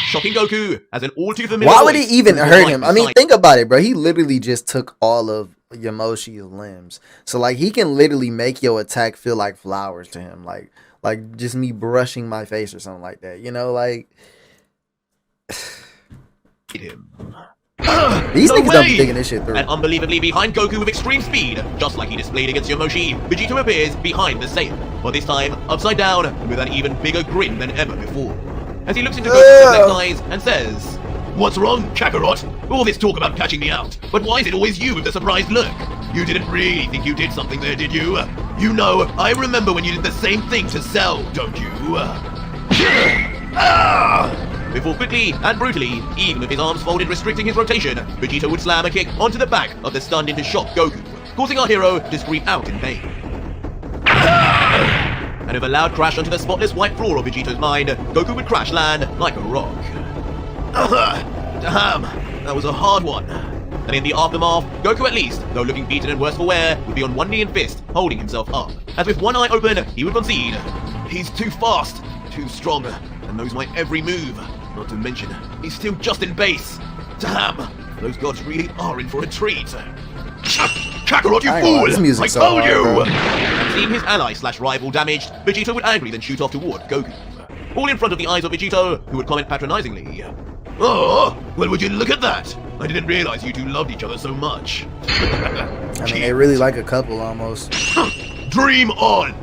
Shocking Goku as an all too familiar. Why would he even hurt him? I mean, think about it, bro. He literally just took all of Yamoshi's limbs, so like he can literally make your attack feel like flowers to him, like just me brushing my face or something like that. You know, like him. These niggas don't be thinking this shit through. And unbelievably behind Goku with extreme speed, just like he displayed against Yamoshi, Vegito appears behind the Saiyan, but this time upside down and with an even bigger grin than ever before. As he looks into Goku's left eyes and says, "What's wrong, Kakarot? All this talk about catching me out, but why is it always you with the surprised look? You didn't really think you did something there, did you? You know, I remember when you did the same thing to Cell, don't you?" Before quickly and brutally, even with his arms folded restricting his rotation, Vegito would slam a kick onto the back of the stunned into shock Goku, causing our hero to scream out in pain. And with a loud crash onto the spotless white floor of Vegito's mind, Goku would crash land like a rock. Damn, that was a hard one. And in the aftermath, Goku at least, though looking beaten and worse for wear, would be on one knee and fist, holding himself up. As with one eye open, he would concede, "He's too fast, too strong, and knows my every move. Not to mention, he's still just in base. Damn, those gods really are in for a treat." Kakarot, you fool! I told you! And seeing his ally / rival damaged, Vegito would angrily then shoot off toward Goku. All in front of the eyes of Vegito, who would comment patronizingly, "Oh, well, would you look at that? I didn't realize you two loved each other so much." I mean, they really like a couple almost. Dream on!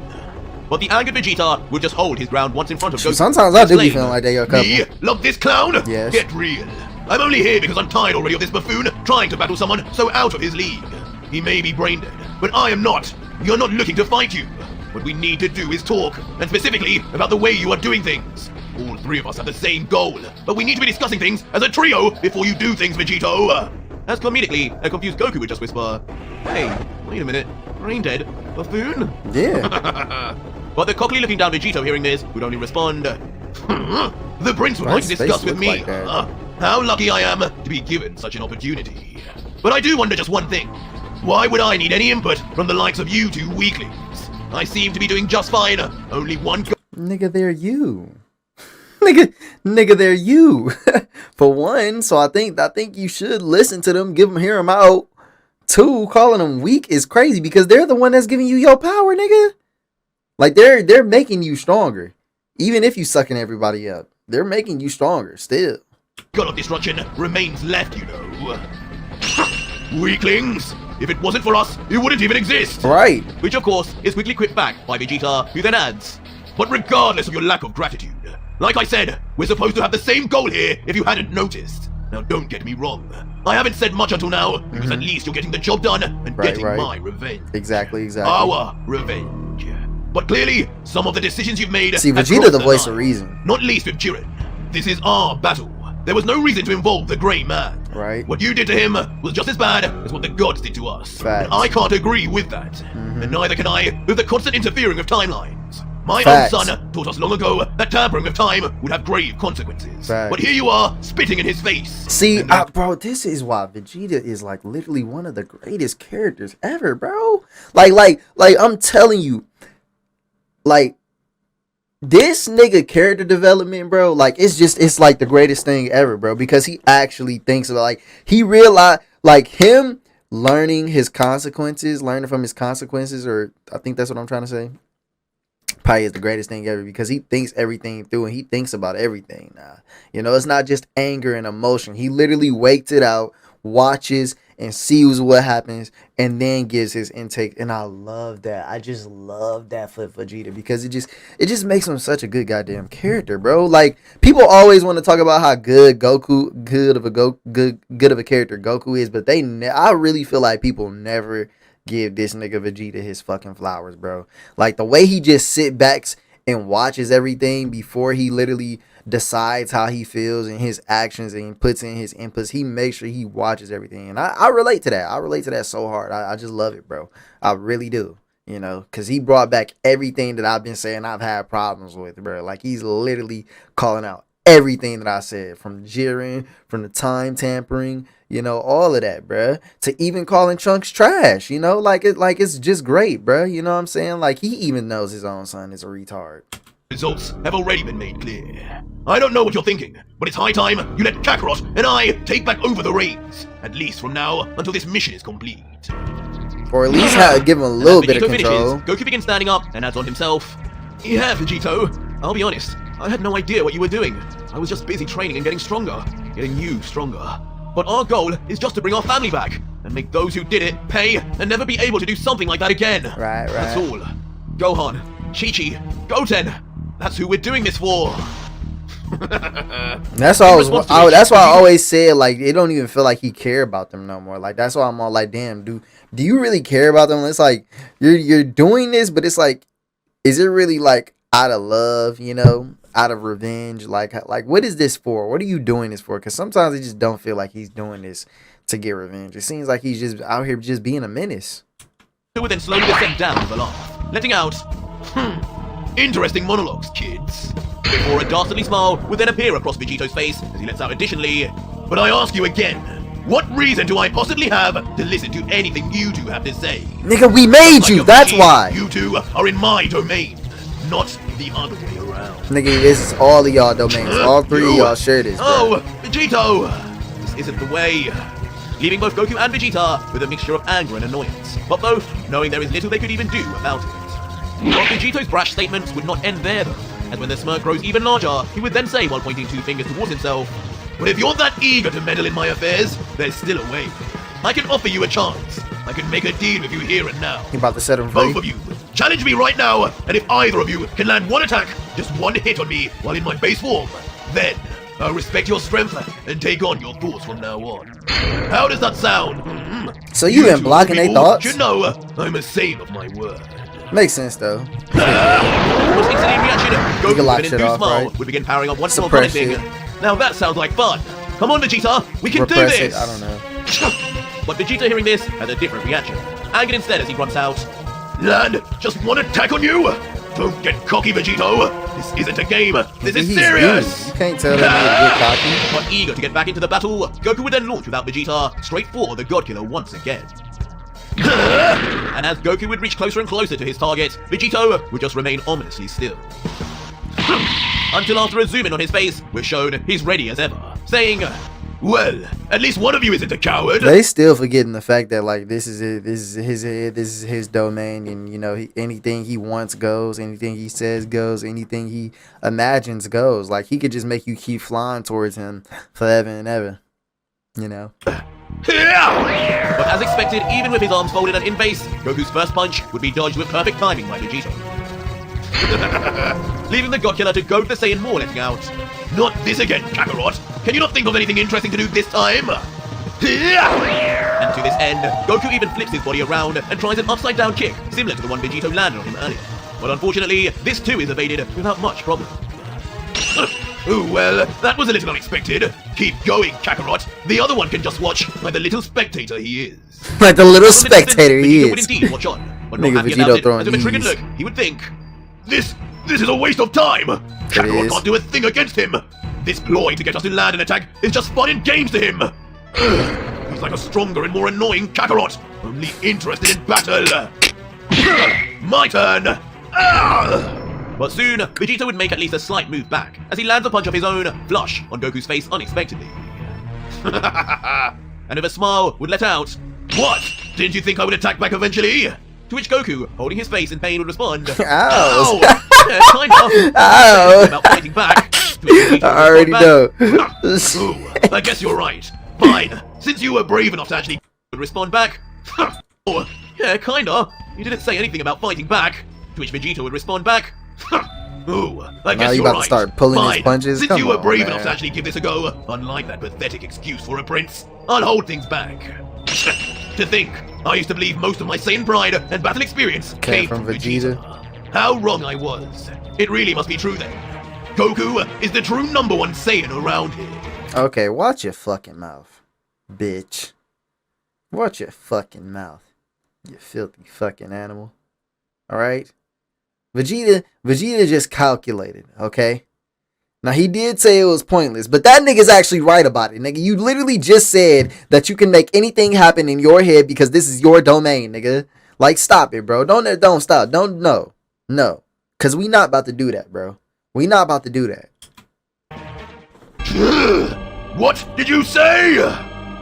But the angered Vegeta would just hold his ground once in front of Goku. Sometimes I do be feeling like they got a couple. Me? Love this clown? Yes. Get real. I'm only here because I'm tired already of this buffoon trying to battle someone so out of his league. He may be brain dead, but I am not. We are not looking to fight you. What we need to do is talk, and specifically about the way you are doing things. All three of us have the same goal, but we need to be discussing things as a trio before you do things, Vegito. As comedically, a confused Goku would just whisper, "Hey, wait a minute, brain dead, buffoon?" Yeah. But the cockily looking down Vegito hearing this would only respond, "The prince would like to discuss with me. How lucky I am to be given such an opportunity. But I do wonder just one thing. Why would I need any input from the likes of you two weaklings? I seem to be doing just fine. Only one Nigga, they're you. nigga, they're you. For one, so I think you should listen to them, hear them out. Two, calling them weak is crazy because they're the one that's giving you your power, nigga. Like they're making you stronger. Even if you sucking everybody up, they're making you stronger still. God of destruction remains left, you know. Weaklings! If it wasn't for us, it wouldn't even exist! Right. Which of course is quickly quipped back by Vegeta, who then adds, "But regardless of your lack of gratitude, like I said, we're supposed to have the same goal here if you hadn't noticed. Now don't get me wrong. I haven't said much until now, because at least you're getting the job done and getting my revenge. Exactly. Our revenge. But clearly, some of the decisions you've made... See, Vegeta the voice of reason. Not least with Jiren. This is our battle. There was no reason to involve the Grey Man. Right. What you did to him was just as bad as what the gods did to us. Facts. And I can't agree with that. And neither can I with the constant interfering of timelines. My Facts. own son taught us long ago that tampering with time would have grave consequences. Facts. But here you are, spitting in his face. See, bro, this is why Vegeta is like literally one of the greatest characters ever, bro. Like I'm telling you, like this nigga character development, bro, like it's like the greatest thing ever, bro, because he actually thinks about, like, he realized, like, him learning from his consequences, or I think that's what I'm trying to say. Probably is the greatest thing ever because he thinks everything through and he thinks about everything now. You know, it's not just anger and emotion. He literally waits it out, watches and sees what happens, and then gives his intake. And I love that. I just love that for Vegeta because it just makes him such a good goddamn character, bro. Like, people always want to talk about how good of a character Goku is, but I really feel like people never give this nigga Vegeta his fucking flowers, bro. Like, the way he just sit backs and watches everything before he literally decides how he feels and his actions and puts in his inputs. He makes sure he watches everything. And I relate to that. I relate to that so hard. I just love it, bro. I really do. You know, because he brought back everything that I've been saying I've had problems with, bro. Like, he's literally calling out everything that I said, from Jiren, from the time tampering, you know, all of that, bruh, to even calling Trunks trash, you know, like it's just great, bruh. You know what I'm saying? Like, he even knows his own son is a retard. Results have already been made clear. I don't know what you're thinking, but it's high time you let Kakarot and I take back over the reins, at least from now until this mission is complete. Or at least give him a little bit of control. Goku begins standing up and adds on himself, "Yeah, Vegito, I'll be honest, I had no idea what you were doing. I was just busy training and getting stronger, getting you stronger. But our goal is just to bring our family back and make those who did it pay and never be able to do something like that again. Right. That's all. Gohan, Chi-Chi, Goten, that's who we're doing this for." That's why I always said, like, it don't even feel like he care about them no more. Like, that's why I'm all like, damn, do you really care about them? It's like you're doing this, but it's like, is it really like out of love, you know, out of revenge? Like what is this for? What are you doing this for? Because sometimes it just don't feel like he's doing this to get revenge. It seems like he's just out here just being a menace. Who would then slowly descend down with a laugh, letting out, interesting monologues, kids. Before a dastardly smile would then appear across Vegito's face as he lets out additionally, "But I ask you again, what reason do I possibly have to listen to anything you two have to say? Nigga, we made you, that's why. You two are in my domain, not the other way around. Nigga, this is all of y'all domains. All three of y'all share this, bro. Oh, Vegito! This isn't the way." Leaving both Goku and Vegeta with a mixture of anger and annoyance, but both knowing there is little they could even do about it. But Vegito's brash statements would not end there though, as when the smirk grows even larger, he would then say while pointing two fingers towards himself, "But if you're that eager to meddle in my affairs, there's still a way. I can offer you a chance. I can make a deal with you here and now. He about to set him free. Both of you, Challenge me right now, and if either of you can land one attack, just one hit on me while in my base form, then I'll respect your strength and take on your thoughts from now on. How does that sound? So you been blocking their thoughts? You know, I'm a saint of my word. Makes sense though. Almost instantly in reaction, Goku can lock with an shit enthused off, smile right? would begin powering up once more Suppress thing. shit. Now that sounds like fun. Come on, Vegeta, we can Repress do this. it. I don't know. But Vegeta, hearing this, has a different reaction. Angered instead as he grunts out, "Lad, just one attack on you? Don't get cocky, Vegito. This isn't a game. This is He's serious." You can't tell that nigga to get cocky. But eager to get back into the battle, Goku would then launch without Vegeta straight for the God Killer once again. And as Goku would reach closer and closer to his target, Vegito would just remain ominously still. Until after a zoom in on his face, we're shown he's ready as ever, saying, "Well, at least one of you isn't a coward." They still forgetting the fact that like this is it. This is his head. This is his domain, and you know anything he wants goes. Anything he says goes. Anything he imagines goes. Like he could just make you keep flying towards him forever and ever. You know. But as expected, even with his arms folded and in base, Goku's first punch would be dodged with perfect timing by Vegito. Leaving the God Killer to goad the Saiyan more, letting out, "Not this again, Kakarot! Can you not think of anything interesting to do this time?" And to this end, Goku even flips his body around and tries an upside down kick, similar to the one Vegito landed on him earlier. But unfortunately, this too is evaded without much problem. Oh, well, that was a little unexpected. Keep going, Kakarot. The other one can just watch like the little spectator he is. Like the little From a distance, spectator he Vegito would is. indeed watch on, but not Nigga, happy Vegito about it, throwing as with a triggered knees. look, he would think, This is a waste of time. Kakarot is. can't do a thing against him. This ploy to get us to land an attack is just fun and games to him. He's like a stronger and more annoying Kakarot, only interested in battle. My turn. But soon, Vegito would make at least a slight move back, as he lands a punch of his own, flush on Goku's face unexpectedly. And with a smile, would let out, "What? Didn't you think I would attack back eventually?" To which Goku, holding his face in pain, would respond, Ow. Yeah, kind of. Ow. About fighting back. To which Vegito would I already respond know. back, "Ooh, I guess you're right. Fine. Since you were brave enough to actually would respond back." "Oh, yeah, kinda. You didn't say anything about fighting back." To which Vegito would respond back, "Ooh, I guess Now you you're about to right. start pulling his Fine. punches? Since Come you were on, brave man. enough to actually give this a go, unlike that pathetic excuse for a prince, I'll hold things back." To think, I used to believe most of my Saiyan pride and battle experience came from Vegeta. How wrong I was. It really must be true then. Goku is the true #1 Saiyan around here. Okay, watch your fucking mouth, bitch. Watch your fucking mouth, you filthy fucking animal. All right, Vegeta just calculated. Okay, now he did say it was pointless, but that nigga's actually right about it, nigga. You literally just said that you can make anything happen in your head because this is your domain, nigga. Like, stop it, bro. Don't stop. No, cause we not about to do that, bro. We not about to do that. What did you say?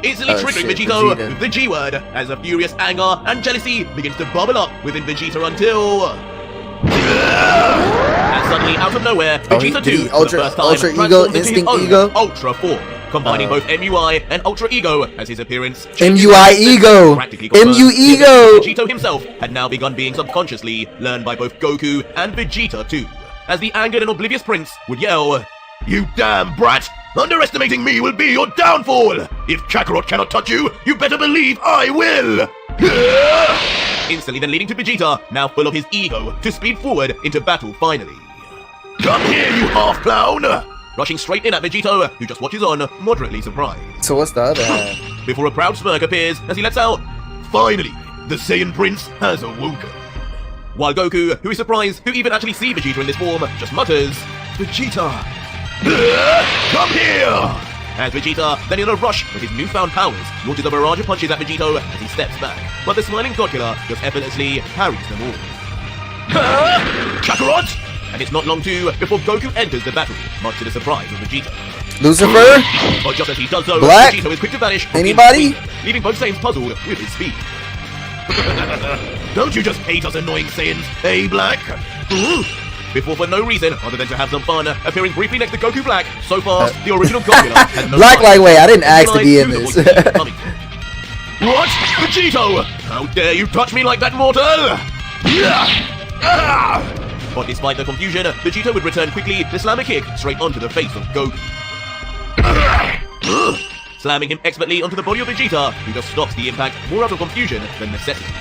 Instantly triggering shit, Vegito Vegeta. with the G word, as a furious anger and jealousy begins to bubble up within Vegeta until... And suddenly, out of nowhere, Vegeta 2, for the first time, ultra ego, transforms into his instinct own ego? Ultra form, combining both MUI and Ultra Ego as his appearance. MUI ego! Practically confirms MU the ego! ability Vegito himself had now begun being subconsciously learned by both Goku and Vegeta too, as the angered and oblivious prince would yell, "You damn brat! Underestimating me will be your downfall! If Kakarot cannot touch you, you better believe I will!" Instantly then leading to Vegeta, now full of his ego, to speed forward into battle finally. "Come here, you half-clown!" Rushing straight in at Vegito, who just watches on, moderately surprised. So what's the other half? Before a proud smirk appears as he lets out, "Finally, the Saiyan Prince has awoken." While Goku, who is surprised to even actually see Vegeta in this form, just mutters, "Vegeta! Come here!" As Vegeta, then in a rush with his newfound powers, launches a barrage of punches at Vegito as he steps back, but the smiling God Killer just effortlessly parries them all. Kakarot! And it's not long too before Goku enters the battle, much to the surprise of Vegeta. Lucifer? But just as he does so, Black? Vegito is quick to vanish. from Anybody? in between, leaving both Saiyans puzzled with his speed. Don't you just hate us annoying Saiyans, eh, Black? Before, for no reason other than to have some fun, appearing briefly next to Goku Black, so fast, the original Goku has no Black time. lightweight, I didn't ask to be in Realize this. who the voice is coming from. What? Vegito! How dare you touch me like that, mortal? But despite the confusion, Vegito would return quickly to slam a kick straight onto the face of Goku. Slamming him expertly onto the body of Vegeta, who just stops the impact more out of confusion than necessity.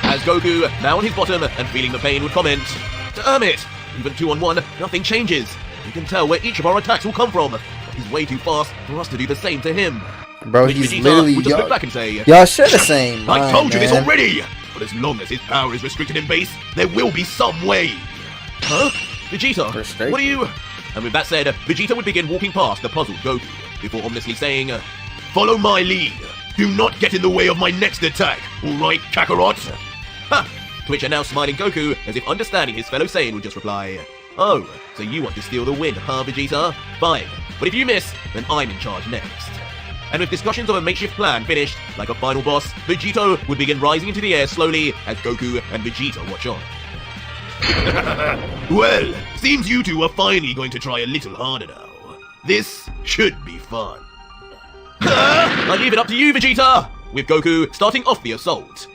As Goku, now on his bottom and feeling the pain, would comment, "Damn it! Even 2-on-1, nothing changes. You can tell where each of our attacks will come from, but he's way too fast for us to do the same to him." Bro, Which he's Vegeta literally would just look back and say, y'all share the same mind, "I told you this man. already! But as long as his power is restricted in base, there will be some way." Huh? Vegeta, Restricted? what are you... And with that said, Vegeta would begin walking past the puzzled Goku, before ominously saying, "Follow my lead. Do not get in the way of my next attack, alright, Kakarot?" Ha! To which a now smiling Goku, as if understanding his fellow Saiyan, would just reply, "Oh, so you want to steal the win, huh, Vegeta? Fine. But if you miss, then I'm in charge next." And with discussions of a makeshift plan finished, like a final boss, Vegito would begin rising into the air slowly as Goku and Vegeta watch on. Well, seems you two are finally going to try a little harder now. This should be fun. I leave it up to you, Vegeta! With Goku starting off the assault.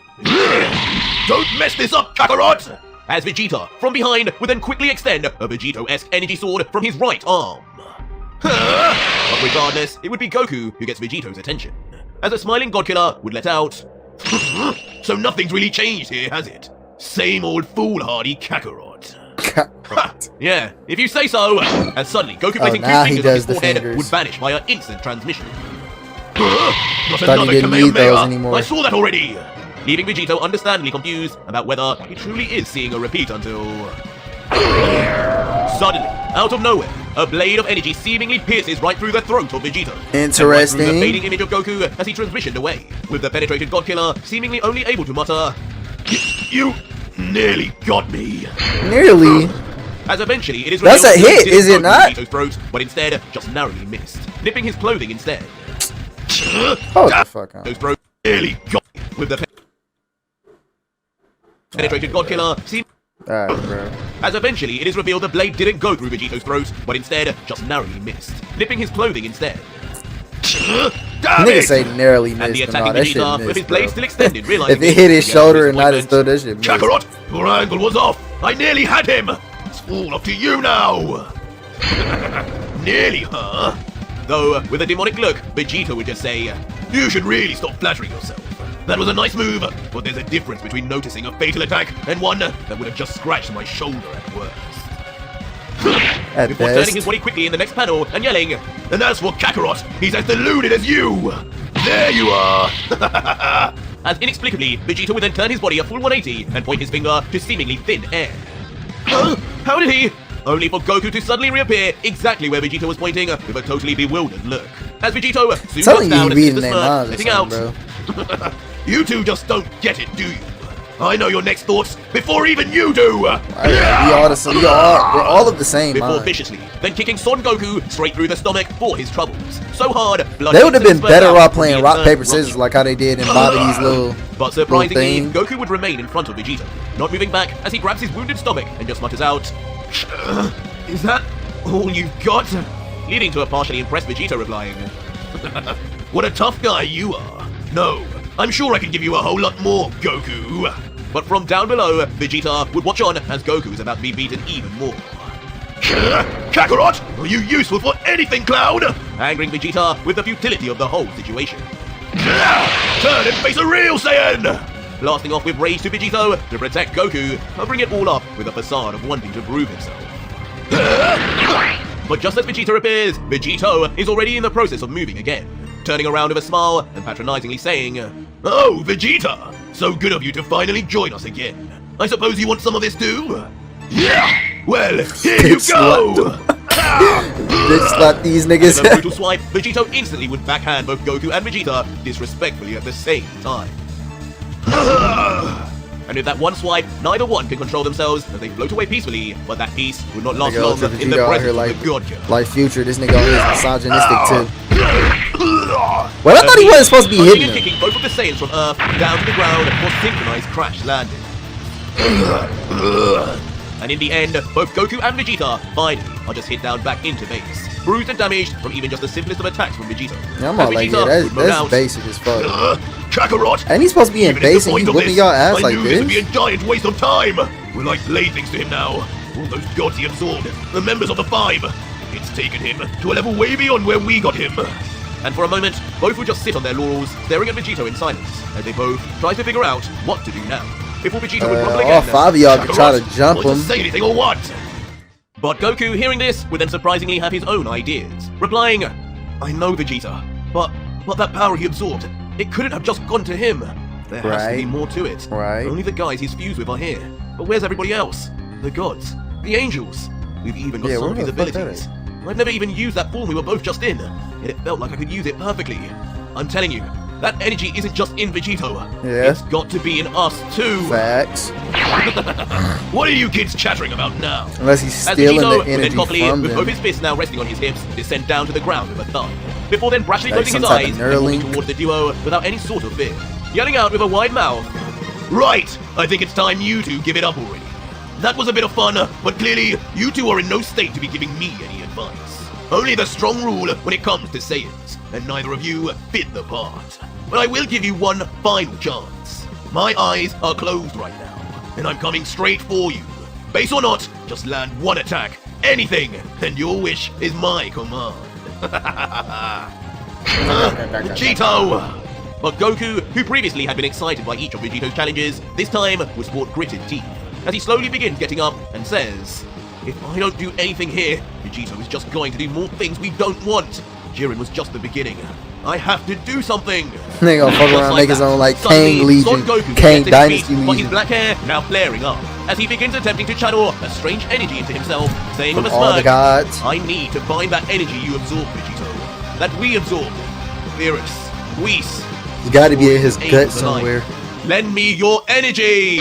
Don't mess this up, Kakarot! As Vegeta, from behind, would then quickly extend a Vegito-esque energy sword from his right arm. But regardless, it would be Goku who gets Vegito's attention, as a smiling Godkiller would let out, "So nothing's really changed here, has it? Same old foolhardy Kakarot." Yeah, if you say so. And suddenly, Goku placing now two he fingers on his does the forehead fingers. would vanish via instant transmission. Not Thought he another didn't need those Kamehameha! anymore. I saw that already! Leaving Vegito understandably confused about whether he truly is seeing a repeat until... Suddenly, out of nowhere, a blade of energy seemingly pierces right through the throat of Vegito. And right through the Interesting. fading image of Goku as he transitioned away, with the penetrated Godkiller seemingly only able to mutter, "You nearly got me." Nearly. As eventually it is That's revealed a that he hit, didn't is it go through not? Vegito's throat, but instead just narrowly missed, nipping his clothing instead. Hold the fuck on. Those throat nearly got me, with the penetrated Godkiller seem. Alright, bro. As eventually it is revealed the blade didn't go through Vegito's throat, but instead just narrowly missed, nipping his clothing instead. Damn Niggas it! say narrowly And the missed and attacking all that shit Vegeta, with his missed, blade bro. still extended, realizing If it hit his yeah, shoulder and not his throat, disappointment. that shit missed. Kakarot, your angle was off. I nearly had him. It's all up to you now. Nearly, huh? Though, with a demonic look, Vegeta would just say, "You should really stop flattering yourself. That was a nice move, but there's a difference between noticing a fatal attack and one that would have just scratched my shoulder at worst." At Before best. turning his body quickly in the next panel and yelling, "And as for Kakarot, he's as deluded as you! There you are!" As inexplicably, Vegeta would then turn his body a full 180 and point his finger to seemingly thin air. Huh? How did he? Only for Goku to suddenly reappear exactly where Vegeta was pointing with a totally bewildered look. As Vegito soon Telling looks down you, and he sees the reading their smirk, minds or letting something, out. bro. You two just don't get it, do you? I know your next thoughts before even you do! We're all of the same Before mind. viciously, then kicking Son Goku straight through the stomach for his troubles. So hard, blood They would have been instantly better spurts off out, playing and rock, he paper, turned scissors rocky. like how they did in Bobby's little... But surprisingly, thing. Goku would remain in front of Vegeta, not moving back as he grabs his wounded stomach and just mutters out, "Is that all you've got?" Leading to a partially impressed Vegeta replying, "What a tough guy you are. No, I'm sure I can give you a whole lot more, Goku." But from down below, Vegeta would watch on as Goku is about to be beaten even more. "Kakarot, are you useful for anything, Cloud?" Angering Vegeta with the futility of the whole situation. "Turn and face a real Saiyan!" Blasting off with rage to Vegito to protect Goku, covering it all up with a facade of wanting to prove himself. But just as Vegeta appears, Vegito is already in the process of moving again, turning around with a smile and patronizingly saying, "Oh, Vegeta, so good of you to finally join us again. I suppose you want some of this too? Yeah! Well, here you go!" Bitch slap these With a niggas. brutal swipe, Vegito instantly would backhand both Goku and Vegeta disrespectfully at the same time. And with that one swipe, neither one can control themselves as they float away peacefully, but that peace would not last Nigga, long Ultra in the Vegeta out presence here of like, the God Girl. like Future. This nigga is misogynistic too. Well, I thought he wasn't supposed to be Punching hitting and him. kicking both of the Saiyans from Earth down to the ground for synchronized crash landing. And in the end, both Goku and Vegeta finally are just hit down back into base, bruised and damaged from even just the simplest of attacks from Vegito. Yeah, I'm As all like, Vegeta yeah, would moan that's out, basic as fuck. "Kakarot! And he's supposed to be in Even at the base and point he's of whipping this, y'all ass I like knew this would be a this. giant waste of time! We're like playthings to him now. All those gods he absorbed, the members of the Five. It's taken him to a level way beyond where we got him. And for a moment, both would just sit on their laurels, staring at Vegito in silence, as they both tried to figure out what to do now. Before Vegito would rumble again. All 5 of y'all could try to jump him. Say anything or what? But Goku, hearing this, would then surprisingly have his own ideas, replying, I know Vegeta, but that power he absorbed, it couldn't have just gone to him. There has to be more to it. Only the guys he's fused with are here. But where's everybody else? The gods, the angels. We've even got some of his abilities. I've never even used that form we were both just in, yet it felt like I could use it perfectly. I'm telling you, that energy isn't just in Vegito. It's got to be in us too. Facts. What are you kids chattering about now? Unless he's stealing the energy from with them. both his fists now resting on his hips, descend down to the ground with a thud. Before then brashly closing his eyes and walking towards the duo without any sort of fear, yelling out with a wide mouth, Right! I think it's time you two give it up already. That was a bit of fun, but clearly you two are in no state to be giving me any advice. Only the strong rule when it comes to Saiyans, and neither of you fit the part. But I will give you one final chance. My eyes are closed right now, and I'm coming straight for you. Base or not, just land one attack, anything, and your wish is my command. Vegito! But Goku, who previously had been excited by each of Vegito's challenges, this time would sport gritted teeth, as he slowly begins getting up and says, If I don't do anything here, Vegito is just going to do more things we don't want. Jiren was just the beginning. I have to do something. They gonna fuck around, make his own like Kang Legion, Kang Dynasty Legion. But his black hair now flaring up, as he begins attempting to channel a strange energy into himself, saying with a all the smirk, gods. I need to find that energy you absorbed, Vegito. That we absorbed. Virus, Whis. It's gotta be in his gut somewhere. Lend me your energy!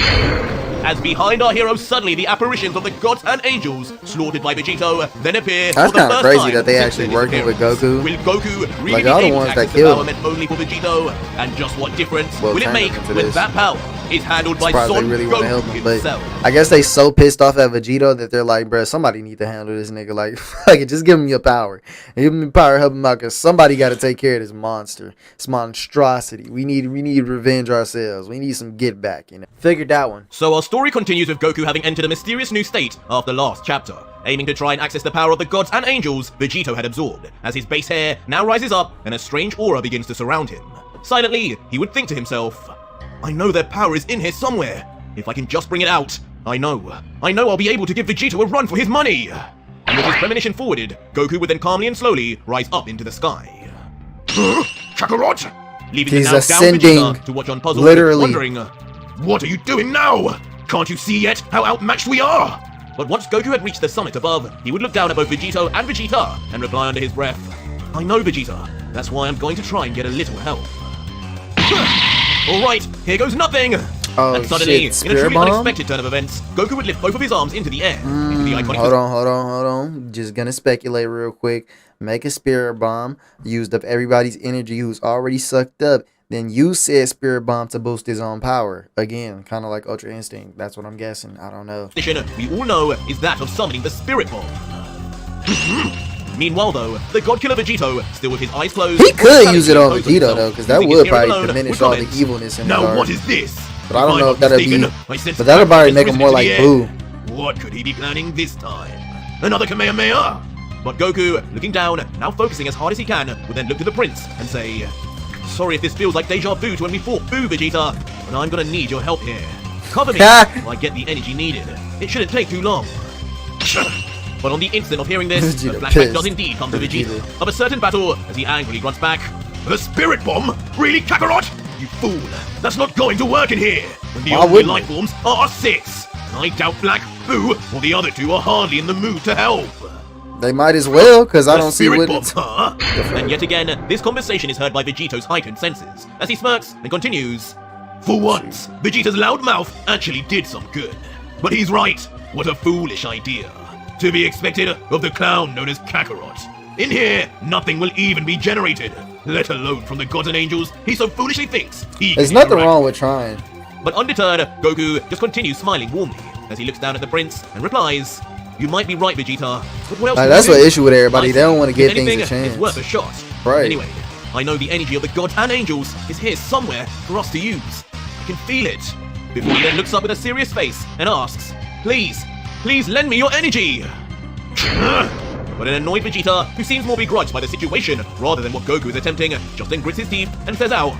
As behind our heroes, suddenly the apparitions of the gods and angels, slaughtered by Vegito, then appear That's for the kind of first crazy time that they since actually their working with disappearance. Goku. Will Goku really Like, be all the able ones to that access the killed power him. meant only for Vegito? And just what difference Well, will it make into when this. that power is handled by Surprised they Son really want to help Goku him, but himself? I guess they so pissed off at Vegito that they're like, bruh, somebody need to handle this nigga. Like, just give him your power. Give him your power, help him out, because somebody got to take care of this monster, this monstrosity. We need revenge ourselves. We need some get back, you know. Figured that one. So our story continues with Goku having entered a mysterious new state after last chapter, aiming to try and access the power of the gods and angels Vegito had absorbed, as his base hair now rises up and a strange aura begins to surround him. Silently, he would think to himself, I know their power is in here somewhere. If I can just bring it out, I know I'll be able to give Vegito a run for his money. And with his premonition forwarded, Goku would then calmly and slowly rise up into the sky. Kakarot! Leaving He's the now ascending, down Vegeta to watch on puzzled, literally. wondering, what are you doing now? Can't you see yet how outmatched we are? But once Goku had reached the summit above, he would look down at both Vegito and Vegeta and reply under his breath, I know Vegeta, that's why I'm going to try and get a little help. Alright, here goes nothing! Oh, and suddenly, shit. in a truly Spirit bomb? unexpected turn of events, Goku would lift both of his arms into the air, into the iconic... Hold on. Just gonna speculate real quick. Make a spirit bomb. Used up everybody's energy who's already sucked up. Then use said spirit bomb to boost his own power. Again, kind of like Ultra Instinct. That's what I'm guessing. I don't know. We all know is that of summoning the Spirit Bomb. Meanwhile, though, the God Killer Vegito, still with his eyes closed... He could use it on Vegito, though, because that would probably diminish all the evilness in the Now guard. what is this? But I don't know if that'll be... But But that'll probably make him more like Boo. What could he be planning this time? Another Kamehameha? But Goku, looking down, now focusing as hard as he can, would then look to the prince and say, Sorry if this feels like deja vu to when we fought Boo, Vegeta, but I'm gonna need your help here. Cover me while I get the energy needed. It shouldn't take too long. But on the instant of hearing this, the flashback does indeed come to Vegeta of a certain battle as he angrily grunts back, The Spirit Bomb? Really, Kakarot? You fool! That's not going to work in here! When the only life forms are 6! I doubt Black, Boo, or the other two are hardly in the mood to help. They might as well, because I don't see what it's... And yet again, this conversation is heard by Vegito's heightened senses, as he smirks and continues. For once, Vegeta's loud mouth actually did some good. But he's right, what a foolish idea. To be expected of the clown known as Kakarot. In here, nothing will even be generated, let alone from the gods and angels he so foolishly thinks he There's can nothing interact wrong with. with trying. But undeterred, Goku just continues smiling warmly, as he looks down at the prince and replies, You might be right, Vegeta, but what else can That's we do? the issue with everybody. They don't want to If give things anything, a chance. It's worth a shot. Right. Anyway, I know the energy of the gods and angels is here somewhere for us to use. I can feel it. Before he then looks up with a serious face and asks, Please lend me your energy! But an annoyed Vegeta, who seems more begrudged by the situation rather than what Goku is attempting, just then grits his teeth and says out,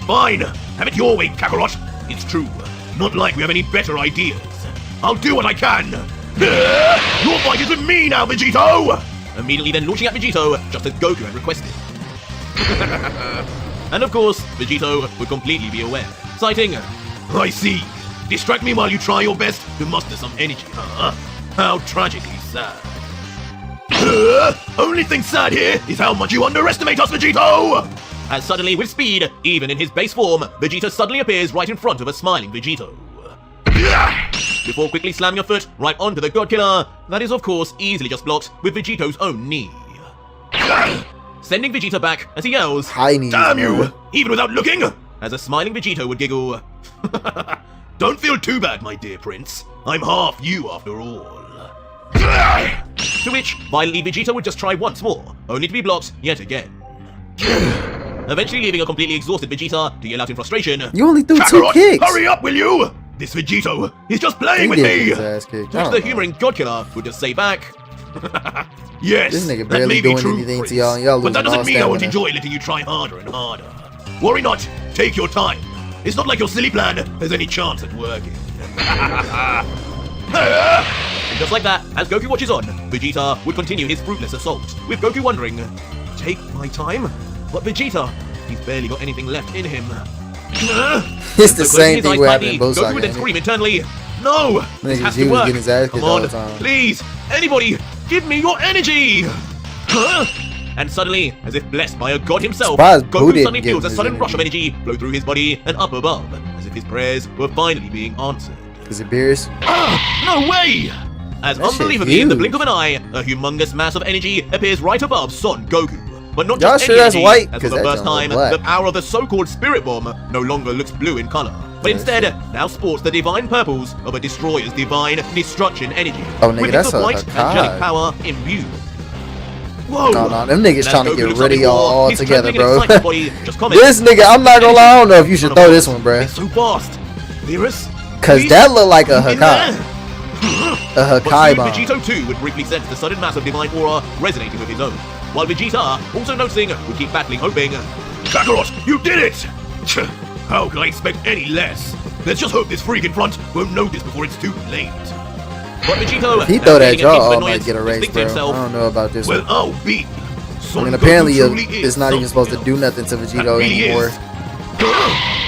"Fine, have it your way, Kakarot. It's true, not like we have any better ideas. I'll do what I can. Your fight is with me now, Vegito!" Immediately then launching at Vegito, just as Goku had requested. And of course, Vegito would completely be aware, citing, "I see. Distract me while you try your best to muster some energy, huh? How tragically sad." Only thing sad here is how much you underestimate us, Vegito! As suddenly, with speed, even in his base form, Vegeta suddenly appears right in front of a smiling Vegito. Before quickly slamming a foot right onto the God Killer, that is of course easily just blocked with Vegito's own knee. Sending Vegeta back as he yells, "Damn you! Even without looking!" As a smiling Vegito would giggle, "Don't feel too bad, my dear prince. I'm half you after all." To which, violently Vegeta would just try once more, only to be blocked yet again. Eventually leaving a completely exhausted Vegeta to yell out in frustration, "You only threw Kakarot, 2 kicks! Hurry up, will you? This Vegito is just playing with me!" To which the humoring God Killer would just say back, "Yes, This nigga that barely may be doing true, anything Prince, to y'all, and y'all but that losing all doesn't mean I won't stamina." enjoy letting you try harder and harder. Worry not, take your time. It's not like your silly plan has any chance at working." And just like that, as Goku watches on, Vegeta would continue his fruitless assault, with Goku wondering, "Take my time? But Vegeta, he's barely got anything left in him." It's the same thing with happening in both Goku would then scream internally, "No! This has to work! Getting his ass Come kicked all on, the time. please! Anybody, give me your energy!" And suddenly, as if blessed by a god himself, Surprised Goku Boo didn't suddenly give feels a his sudden energy. rush of energy flow through his body and up above, as if his prayers were finally being answered. Is it Beerus? No way! As That shit unbelievably, in the huge. blink of an eye, a humongous mass of energy appears right above Son Goku. But not Y'all just sure any that's energy, white? as for 'Cause the that first junk look time, black. the power of the so-called Spirit Bomb no longer looks blue in color, but instead now sports the divine purples of a destroyer's divine destruction energy, Oh, nigga, with that's bits of a white Hakai. angelic power imbued. Whoa! No, them niggas And as trying to Goku get looks rid up of y'all before, all his together, trembling and bro. excited body just comments, This nigga, I'm not gonna lie, I don't know if you should throw this one, bruh. It's so fast. Beerus, Cause please, that look like a in Hakai. there. A But Hakai soon bomb. Vegito too would briefly sense the sudden mass of divine aura resonating with his own, while Vegeta, also noticing, would keep battling, hoping, "Kakarot, you did it! How can I expect any less? Let's just hope this freak in front won't notice before it's too late." But Vegito, If he now throw that feeling a hint of jaw, I might annoyance, get erased, thinks to bro. I himself, don't know about this "Well, one. I'll be. I mean, apparently it's not even supposed to do nothing to Vegito anymore.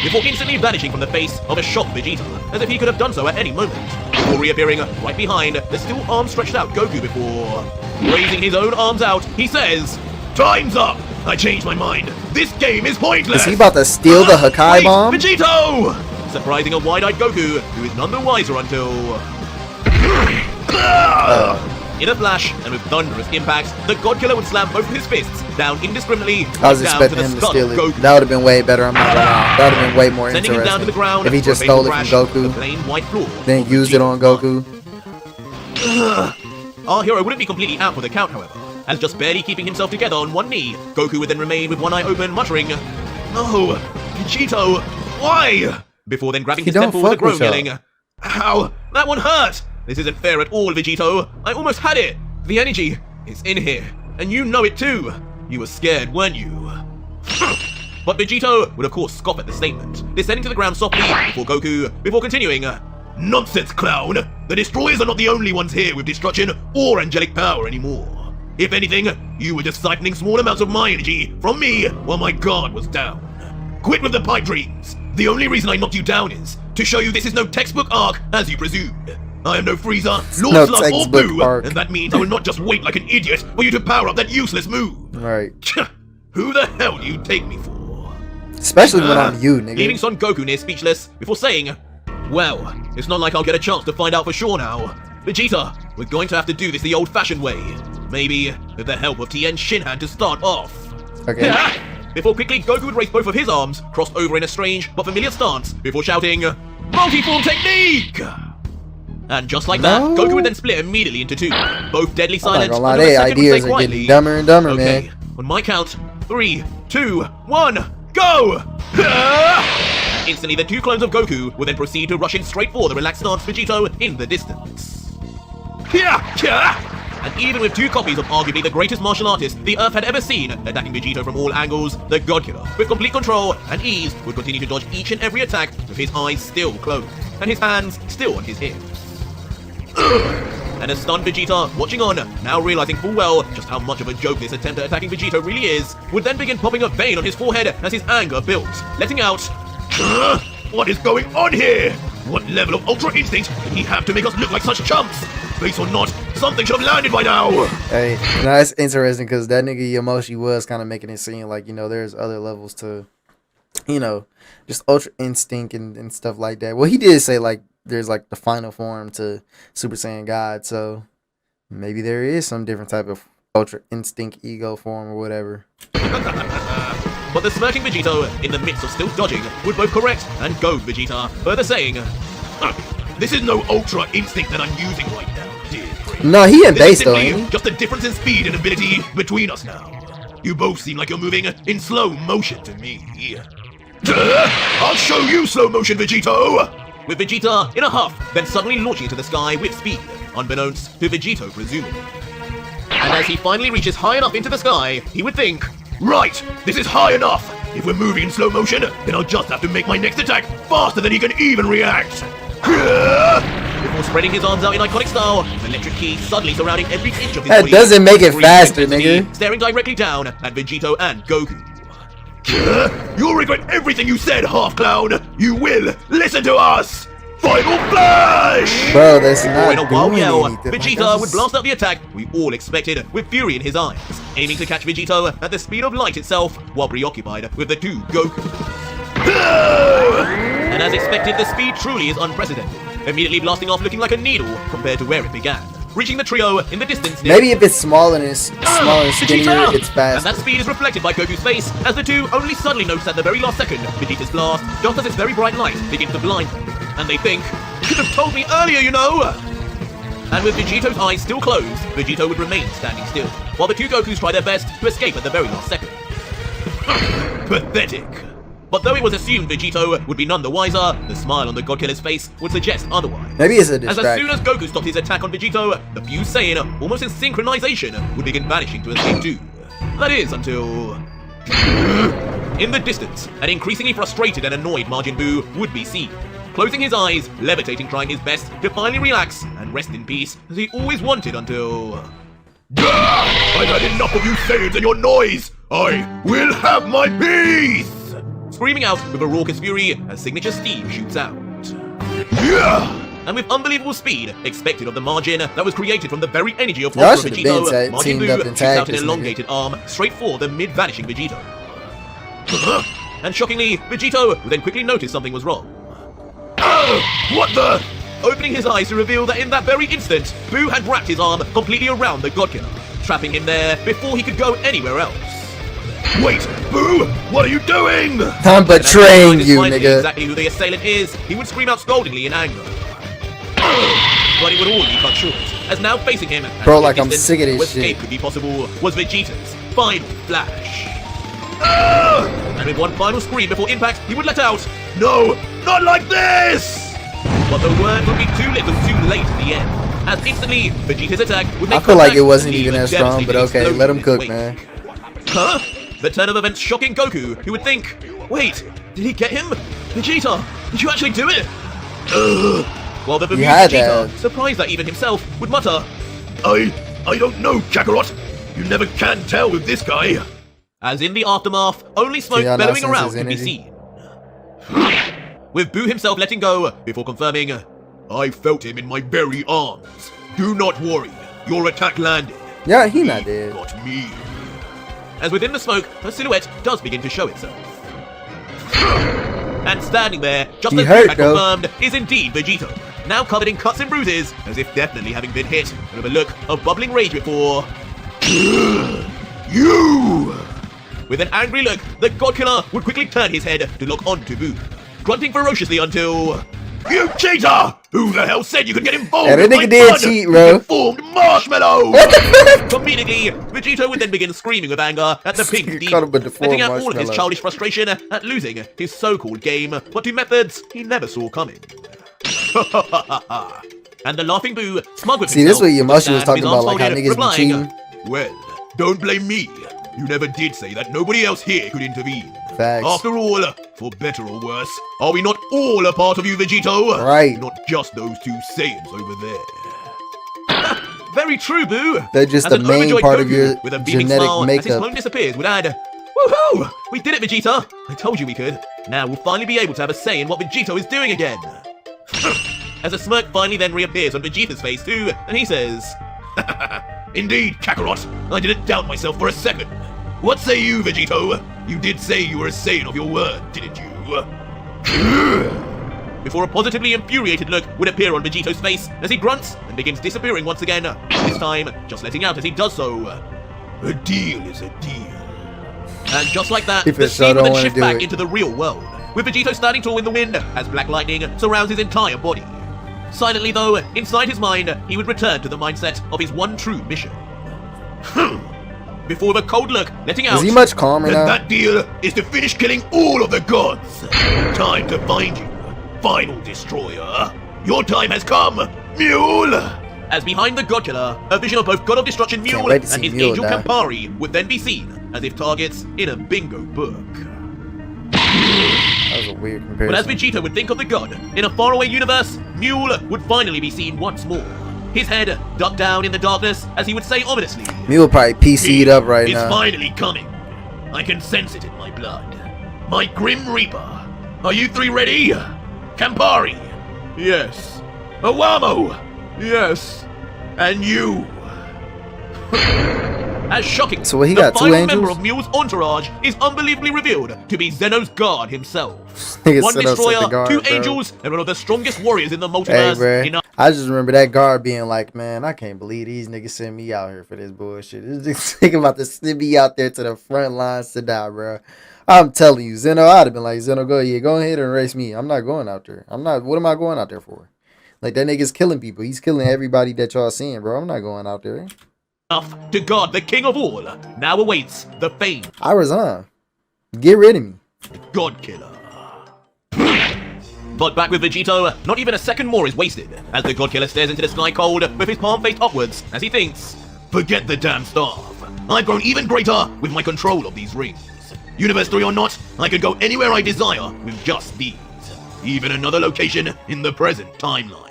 Before instantly vanishing from the face of a shocked Vegeta, as if he could have done so at any moment, before reappearing right behind the still arm stretched out Goku before raising his own arms out, he says, "Time's up! I changed my mind. This game is pointless!" Is he about to steal the Hakai Wait, bomb? Vegito! Surprising a wide-eyed Goku, who is none the wiser until... In a flash, and with thunderous impacts, the God Killer would slam both of his fists down indiscriminately I was down expecting to the him to skull steal of it. Goku. That would have been way better. I'm not gonna lie. That would have been way more Sending him down to the interesting ground if he for a just fatal stole it from crash to the Goku, plain white floor then of used it on Vegito. Goku. Our hero wouldn't be completely out for the count, however, as just barely keeping himself together on one knee, Goku would then remain with one eye open, muttering, "No, Vegito, why?" Before then grabbing He his don't temple with a fuck with groan, y'all. yelling, "Ow, that one hurt! This isn't fair at all, Vegito. I almost had it. The energy is in here, and you know it too. You were scared, weren't you?" But Vegito would of course scoff at the statement, descending to the ground softly before continuing, "Nonsense, clown! The destroyers are not the only ones here with destruction or angelic power anymore. If anything, you were just siphoning small amounts of my energy from me while my guard was down. Quit with the pipe dreams. The only reason I knocked you down is to show you this is no textbook arc as you presumed. I am no Frieza, no Lord Slug, or textbook Boo, arc. and that means I will not just wait like an idiot for you to power up that useless move. Right. Who the hell do you take me for?" Especially when I'm you, Leaving nigga. Son Goku near speechless before saying, "Well, it's not like I'll get a chance to find out for sure now. Vegeta, we're going to have to do this the old-fashioned way. Maybe with the help of Tien Shinhan to start off." Okay. Before quickly Goku would raise both of his arms, crossed over in a strange but familiar stance, before shouting, "Multi-form technique!" And just like that, No. Goku would then split immediately into two, both deadly I'm not silent. gonna lie, until the their second would say ideas are quietly, getting dumber and dumber, "Okay, man. on my count, 3, 2, 1, go!" instantly the two clones of Goku would then proceed to rush in straight for the relaxed stance Vegito in the distance. And even with two copies of arguably the greatest martial artist the Earth had ever seen attacking Vegito from all angles, the God Killer, with complete control and ease, would continue to dodge each and every attack with his eyes still closed and his hands still on his hips. And a stunned Vegeta, watching on, now realizing full well just how much of a joke this attempt at attacking Vegito really is, would then begin popping a vein on his forehead as his anger builds, letting out, "What is going on here? What level of Ultra Instinct did he have to make us look like such chumps? Base or not, something should have landed by now." Hey, that's interesting because that nigga Yamoshi was kind of making it seem like, you know, there's other levels to, you know, just Ultra Instinct and stuff like that. Well, he did say, like, there's, like, the final form to Super Saiyan God, so maybe there is some different type of Ultra Instinct ego form or whatever. But the smirking Vegito, in the midst of still dodging, would both correct and goad Vegeta, further saying, "This is no Ultra Instinct that I'm using right now, dear friend. No, he in This is base though, simply ain't he? just a difference in speed and ability between us now. You both seem like you're moving in slow motion to me. I'll show you slow motion, Vegito!" With Vegeta in a huff, then suddenly launching into the sky with speed, unbeknownst to Vegito presumably. And as he finally reaches high enough into the sky, he would think, "Right, this is high enough. If we're moving in slow motion, then I'll just have to make my next attack faster than he can even react." Before spreading his arms out in iconic style, an electric key suddenly surrounding every inch of his That body. doesn't make it Screaming faster, intensity, nigga. Staring directly down at Vegito and Goku. "You'll regret everything you said, half-clown. You will. Listen to us. Final Flash!" Bro, that's Or not in a wild doing yell, anything. Like, Vegeta that's would just- blast out the attack we all expected with fury in his eyes, aiming to catch Vegito at the speed of light itself while preoccupied with the two Gokus. And as expected, the speed truly is unprecedented, immediately blasting off looking like a needle compared to where it began, reaching the trio in the distance near Maybe if it's smaller and skinnier, Vegeta! it's And fast. that speed is reflected by Goku's face as the two only suddenly notice at the very last second Vegeta's blast, just as its very bright light begins to blind them. And they think, "You could have told me earlier, you know!" And with Vegito's eyes still closed, Vegito would remain standing still, while the two Gokus try their best to escape at the very last second. Pathetic. But though it was assumed Vegito would be none the wiser, the smile on the God Killer's face would suggest otherwise. Maybe it's a As soon distraction. as Goku stopped his attack on Vegito, the fuse Saiyan, almost in synchronization, would begin vanishing to escape too. That is, until... In the distance, an increasingly frustrated and annoyed Majin Buu would be seen, closing his eyes, levitating, trying his best to finally relax and rest in peace, as he always wanted until... "I've had enough of you Saiyans and your noise! I will have my peace!" Screaming out with a raucous fury as signature steam shoots out. And with unbelievable speed, expected of the margin that was created from the very energy of Y'all Ultra should have Vegito, been Majin teamed up Buu and shoots out tagged an this nigga. elongated arm straight for the mid-vanishing Vegito. And shockingly, Vegito would then quickly notice something was wrong. What the? Opening his eyes to reveal that in that very instant, Buu had wrapped his arm completely around the God Killer, trapping him there before he could go anywhere else. "Wait, Buu! What are you doing?" I'm betraying you, Finding nigga. exactly who the assailant is, he would scream out scoldingly in anger. But it would all be cut short, as now facing him, at Bro, the like, I'm distance sick of this where shit. escape could be possible, was Vegeta's final flash. And with one final scream before impact, he would let out, "No, not like this!" But the word would be too little too late in the end, as instantly, Vegeta's attack would make I feel like contact it wasn't and leave even a as strong, but devastating okay, let him explosion cook, in its man. wake. Huh? The turn of events shocking Goku, who would think, "Wait, did he get him? Vegeta, did you actually do it?" While the bemused had Vegeta, that. surprised at even himself, would mutter, I don't know, Kakarot. You never can tell with this guy." As in the aftermath, only smoke y'all not bellowing sense around his could be energy? seen. With Buu himself letting go, before confirming, "I felt him in my very arms. Do not worry, your attack landed. Yeah, he not dead. Got me." As within the smoke, her silhouette does begin to show itself. And standing there, just He as hurt, Buu had though. confirmed, is indeed Vegito, now covered in cuts and bruises, as if definitely having been hit, with a look of bubbling rage before... You! With an angry look, the God Killer would quickly turn his head to lock onto Buu, grunting ferociously until... "You cheater! Who the hell said you could get involved Yeah, that with my nigga did fun, cheat, you bro. deformed marshmallow!" What the fuck? Comedically, Vegito would then begin screaming with anger at the pink demon, letting out all of his childish frustration at losing his so-called game, but to methods he never saw coming. And the laughing Boo, smug with himself, this is what Yamashi was talking about, like how niggas be cheating. Well, don't blame me. You never did say that nobody else here could intervene. Facts. After all, for better or worse, are we not all a part of you, Vegito? Right. Not just those two Saiyans over there. Very true, Boo. They're just As the an main overjoyed part of Goku, your with a beaming genetic smile, as his makeup. clone disappears, would add, "Woohoo! We did it, Vegeta! I told you we could. Now we'll finally be able to have a say in what Vegito is doing again." As a smirk finally then reappears on Vegeta's face too, and he says, "Indeed, Kakarot, I didn't doubt myself for a second. What say you, Vegito? You did say you were a Saiyan of your word, didn't you?" Before a positively infuriated look would appear on Vegito's face as he grunts and begins disappearing once again, this time just letting out as he does so, "A deal is a deal." And just like that, the scene would then shift back into the real world, with Vegito standing tall in the wind as black lightning surrounds his entire body. Silently though, inside his mind, he would return to the mindset of his one true mission. Before the cold look letting out, is he much calmer now? That deal is to finish killing all of the gods. Time to find you, final destroyer. Your time has come, Mule. As behind the God Killer, a vision of both God of Destruction Mule and his angel Campari would then be seen as if targets in a bingo book. That was a weird comparison. But as Vegito would think of the god, in a faraway universe, Mule would finally be seen once more. His head ducked down in the darkness as he would say ominously, Mule probably PC'd up right now. It's finally coming. I can sense it in my blood. My Grim Reaper. Are you three ready? Campari. Yes. Awamo. Yes. And you. As shocking, so he the got final two angels? member of Mule's entourage is unbelievably revealed to be Zeno's guard himself. Nigga One set us at destroyer, the guard, two bro. angels, and one of the strongest warriors in the Hey, multiverse. bro. I just remember that guard being like, "Man, I can't believe these niggas send me out here for this bullshit. This just thinking about to send me out there to the front lines to die, bro." I'm telling you, Zeno, I'd have been like, "Zeno, go ahead and race me. I'm not going out there. What am I going out there for? Like, that nigga's killing people. He's killing everybody that y'all seeing, bro. I'm not going out there." Enough to guard the king of all. Now awaits the fame. I resign. Get rid of me. God Killer. But back with Vegito, not even a second more is wasted, as the God Killer stares into the sky cold with his palm faced upwards as he thinks, "Forget the damn staff. I've grown even greater with my control of these rings. Universe 3 or not, I could go anywhere I desire with just these. Even another location in the present timeline."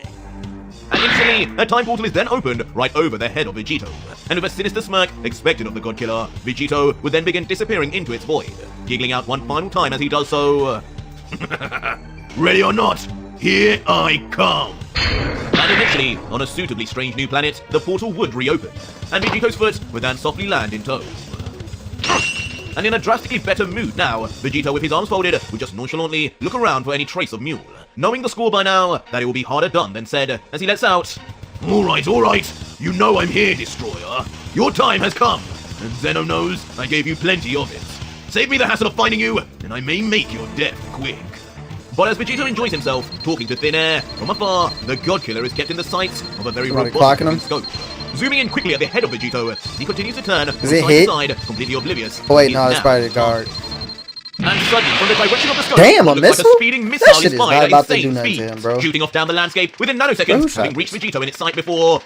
And instantly, a time portal is then opened right over the head of Vegito. And with a sinister smirk expected of the God Killer, Vegito would then begin disappearing into its void, giggling out one final time as he does so, "Ready or not, here I come." And eventually, on a suitably strange new planet, the portal would reopen, and Vegito's foot would then softly land in tow. And in a drastically better mood now, Vegito with his arms folded would just nonchalantly look around for any trace of Mule, knowing the score by now that it will be harder done than said as he lets out, all right, you know I'm here, Destroyer. Your time has come, and Zeno knows I gave you plenty of it. Save me the hassle of finding you, and I may make your death quick." But as Vegito enjoys himself talking to thin air, from afar, the God Killer is kept in the sights of a very robotic scope. Zooming in quickly at the head of Vegito, he continues to turn from side to side, completely oblivious. Oh wait, no, it's probably the guard. And suddenly, from the direction of the scope, damn, a like missile? a speeding missile That shit is is fired not at about to do insane nothing speed, to him, bro. shooting off down the landscape within nanoseconds, having reached Vegito in its sight before.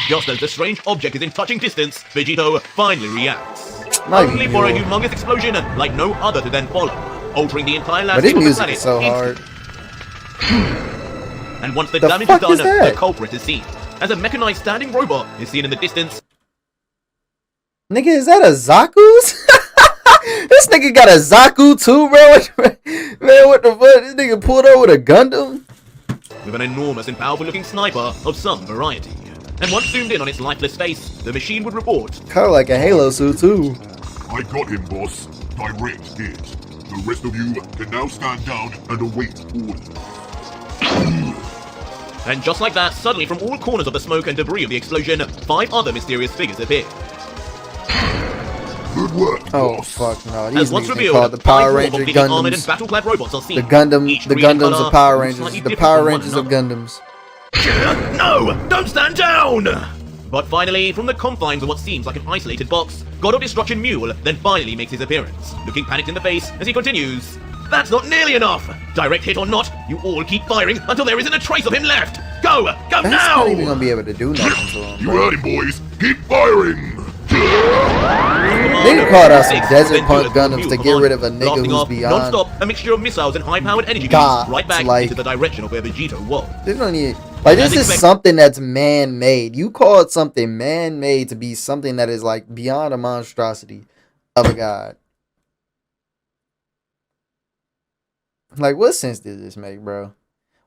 Just as the strange object is in touching distance, Vegito finally reacts. Only for a humongous explosion like no other to then follow, altering the entire landscape of the planet. Is so hard. And once the damage is done, the culprit is seen, as a mechanized standing robot is seen in the distance. Nigga, is that a Zaku's? This nigga got a Zaku too, bro. Man, what the fuck? This nigga pulled over with a Gundam? With an enormous and powerful looking sniper of some variety. And once zoomed in on its lifeless face, the machine would report, kind of like a Halo suit too. "I got him, boss. Direct hit. The rest of you can now stand down and await orders." And just like that, suddenly from all corners of the smoke and debris of the explosion, 5 other mysterious figures appear. Good work, Oh boss. fuck no! As These once niggas revealed, called the 5 Power more Ranger completely armored and Gundams. battle-clad robots are seen. The Gundams Each of green in colour, Power and Rangers. slightly The different Power from one Rangers of another. Gundams. No! Don't stand down! But finally, from the confines of what seems like an isolated box, God of Destruction Mule then finally makes his appearance, looking panicked in the face as he continues. That's not nearly enough! Direct hit or not, you all keep firing until there isn't a trace of him left! Go That's now! not even gonna be able to do nothing to him. You heard him, boys. Keep firing. Nigga called out some desert punk Gundams to get rid of a nigga who's beyond non-stop, a mixture of missiles and high-powered energy God, beams right back like, into the direction of where Vegito was. This don't even, like, this is something that's man-made. You call it something man-made to be something that is like beyond a monstrosity of a god. Like, what sense does this make, bro?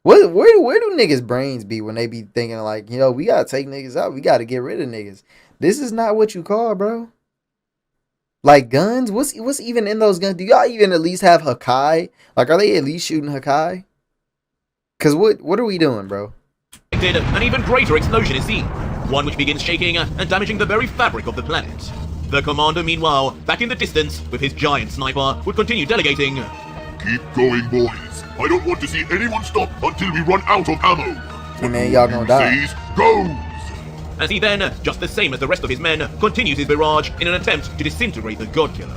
Where do niggas' brains be when they be thinking like, you know, we gotta take niggas out, we gotta get rid of niggas? This is not what you call, bro. Like, guns? What's even in those guns? Do y'all even at least have Hakai? Like, are they at least shooting Hakai? Cause what are we doing, bro? An even greater explosion is seen, one which begins shaking and damaging the very fabric of the planet. The commander, meanwhile, back in the distance with his giant sniper, would continue delegating. Keep going, boys. I don't want to see anyone stop until we run out of ammo. Hey man, y'all gonna die. Says goes. As he then, just the same as the rest of his men, continues his barrage in an attempt to disintegrate the God Killer.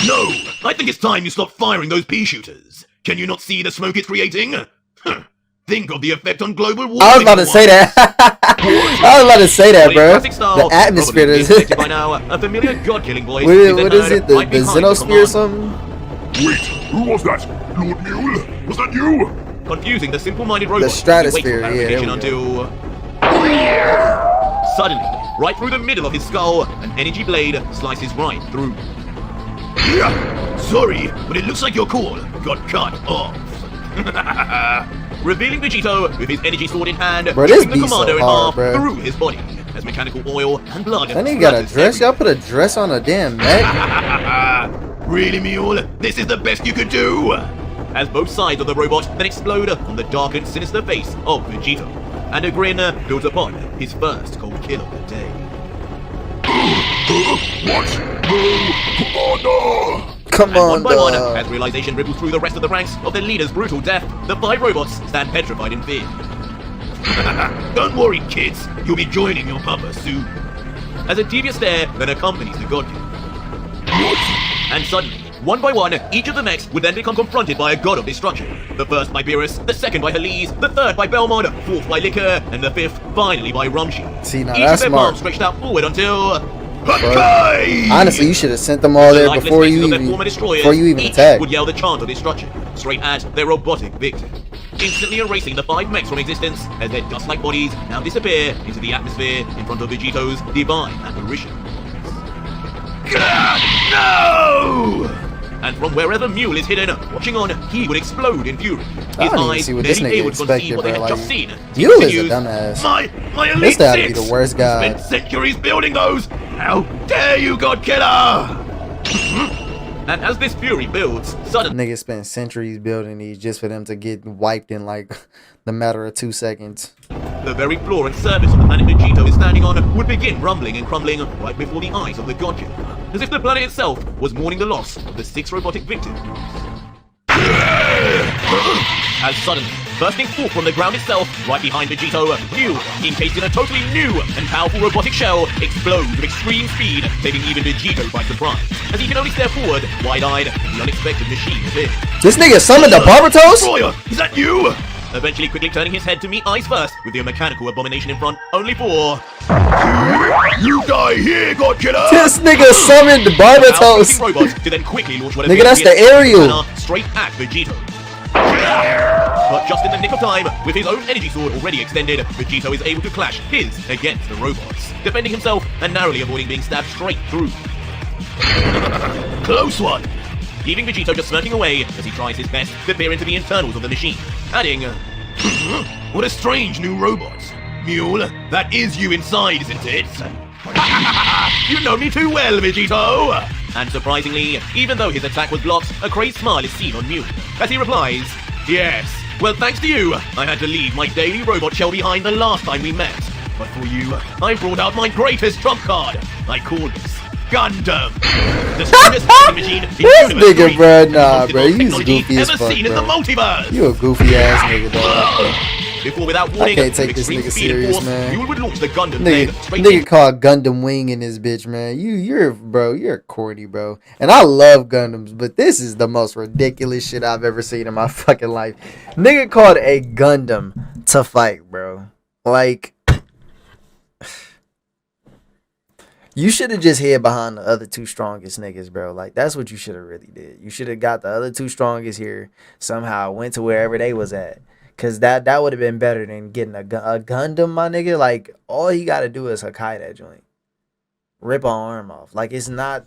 No! I think it's time you stop firing those pea shooters. Can you not see the smoke it's creating? Think of the effect on global warming. I was about to say that. I was about to say that, bro. The atmosphere is by now, a familiar God-killing voice. What is it? The Xenosphere or something? Wait, who was that? Lord Mule? Was that you? Confusing the simple-minded robot. The stratosphere, yeah. Until... Suddenly, right through the middle of his skull, an energy blade slices right through. Sorry, but it looks like your call got cut off. Revealing Vegito with his energy sword in hand, bro, this the beast commander so hard, in half through his body, as mechanical oil and blood. That nigga got a dress? Y'all put a dress on a damn neck? Really, Mule? This is the best you could do? As both sides of the robot then explode on the dark and sinister face of Vegito, and a grin builds upon his first cold kill of the day. What? No, Commander! Come on, one by one, as realization ripples through the rest of the ranks of their leader's brutal death, the 5 robots stand petrified in fear. Don't worry, kids. You'll be joining your papa soon. As a devious stare then accompanies the God Killer. And suddenly, one by one, each of the mechs would then become confronted by a god of destruction. The first by Beerus, the second by Halise, the third by Belmont, fourth by Liquor, and the fifth, finally, by Rumshi. See, now each that's of their smart. palms stretched out forward until... Hakai! Honestly, you should have sent them all there before you even attacked. Would yell the chant of destruction straight at their robotic victim, instantly erasing the 5 mechs from existence as their dust-like bodies now disappear into the atmosphere in front of Vegito's divine apparition. No! And from wherever Mule is hidden, watching on, he would explode in fury. I don't even see what this nigga expected, bro. Like, Mule is a dumbass. My elite this guy to be the worst guy. Spent centuries building those. How dare you, God Killer! And as this fury builds, suddenly niggas spent centuries building these just for them to get wiped in like the matter of 2 seconds. the very floor and surface of the planet Vegito is standing on would begin rumbling and crumbling right before the eyes of the God Killer, as if the planet itself was mourning the loss of the 6 robotic victims. As suddenly, bursting forth from the ground itself, right behind Vegito, Mule, encased in a totally new and powerful robotic shell, explodes with extreme speed, taking even Vegito by surprise, as he can only stare forward, wide-eyed, as the unexpected machine appears. This nigga summoned the Barbatos? Destroyer, is that you? Eventually quickly turning his head to meet eyes first, with the mechanical abomination in front, only for... You die here, God Killer! This nigga summoned the Barbatos! To then quickly launch whatever nigga, that's the aerial! Straight at Vegito. But just in the nick of time, with his own energy sword already extended, Vegito is able to clash his against the robots, defending himself and narrowly avoiding being stabbed straight through. Close one! Leaving Vegito just smirking away as he tries his best to peer into the internals of the machine, adding, what a strange new robot. Mule, that is you inside, isn't it? You know me too well, Vegito! And surprisingly, even though his attack was blocked, a crazed smile is seen on Mule, as he replies, yes, well thanks to you, I had to leave my daily robot shell behind the last time we met. But for you, I brought out my greatest trump card. I call this Gundam. The strongest fighting machine in this universe nigga, bro, nah, the bro, most you technology goofy as ever fuck, seen in the bro. multiverse. You a goofy ass nigga, dog. before without warning, can't take with this extreme nigga speed and serious, force, man. Mule would launch the Gundam leg straight Nigga called Gundam Wing in this bitch, man. You're corny, bro. And I love Gundams, but this is the most ridiculous shit I've ever seen in my fucking life. Nigga called a Gundam to fight, bro. Like, you should have just hid behind the other two strongest niggas, bro. Like, that's what you should have really did. You should have got the other two strongest here, somehow went to wherever they was at. Because that would have been better than getting a Gundam, my nigga. Like, all he got to do is Hakai that joint. Rip an arm off. Like, it's not...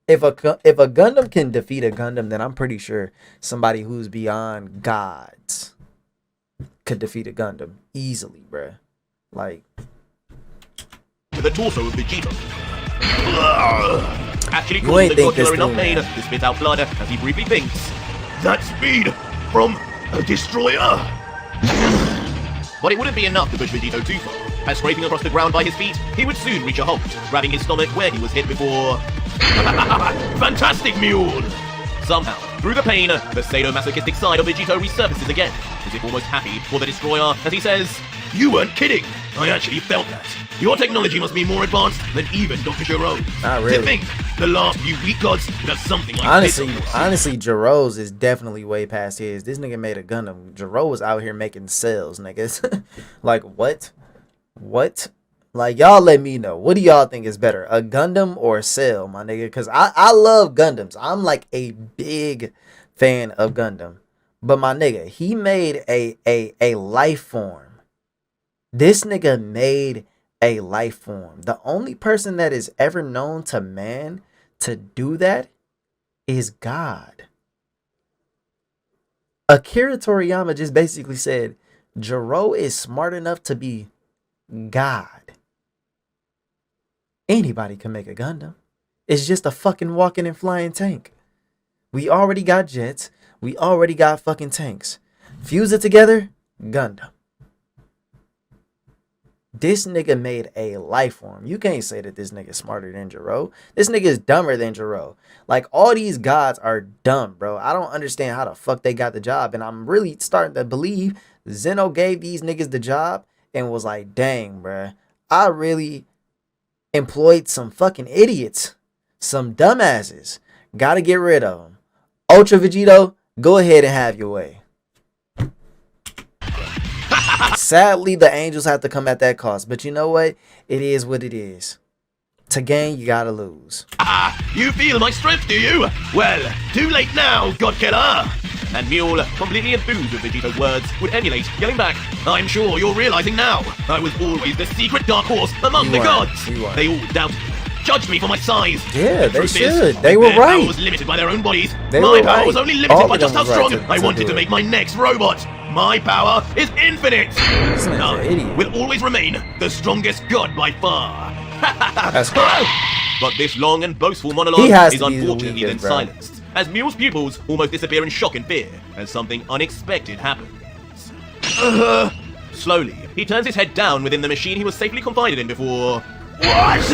If a Gundam can defeat a Gundam, then I'm pretty sure somebody who's beyond gods could defeat a Gundam easily, bruh. Like... to the torso of Vegito. Actually You causing ain't the think this Godzilla enough through, pain man. to spit out blood as he briefly thinks. That speed from a destroyer? But it wouldn't be enough to push Vegito too far. As scraping across the ground by his feet, he would soon reach a halt, grabbing his stomach where he was hit before. Fantastic Mule! Somehow, through the pain, the sadomasochistic side of Vegito resurfaces again, as if almost happy for the destroyer, as he says, "You weren't kidding! I actually felt that. Your technology must be more advanced than even Dr. Gero. Not really. To think, the last few weak gods would have something like Honestly, Jiro's is definitely way past his. This nigga made a Gundam. Jiro was out here making cells, niggas. Like, what? What? Like, y'all let me know. What do y'all think is better? A Gundam or a cell, my nigga? Because I love Gundams. I'm like a big fan of Gundam. But my nigga, he made a life form. This nigga made a life form. The only person that is ever known to man to do that is God. Akira Toriyama just basically said, Jiro is smart enough to be God. Anybody can make a Gundam. It's just a fucking walking and flying tank. We already got jets. We already got fucking tanks. Fuse it together, Gundam. This nigga made a life form. You can't say that this nigga smarter than Jiro. This nigga is dumber than Jiro. Like, all these gods are dumb, bro. I don't understand how the fuck they got the job. And I'm really starting to believe Zeno gave these niggas the job and was like, dang, bro, I really employed some fucking idiots. Some dumbasses. Gotta get rid of them. Ultra Vegito, go ahead and have your way. Sadly, the angels have to come at that cost. But you know what? It is what it is. To gain, you gotta lose. You feel my strength, do you? Well, too late now, God Killer! And Mule, completely enthused with Vegito's words, would emulate, yelling back, I'm sure you're realizing now, I was always the secret dark horse among the gods! They all doubted me, judged me for my size. Yeah, they should. They were their right. power was limited by their own bodies. They My were power right. was only limited All by of just them how was right strong to I wanted do to it. make my next robot. My power is infinite. This man's None an idiot. will always remain the strongest god by far. That's right. But this long and boastful monologue He has is to be the unfortunately then weakest, bro. silenced, as Mule's pupils almost disappear in shock and fear as something unexpected happens. Slowly, he turns his head down within the machine he was safely confided in before. What?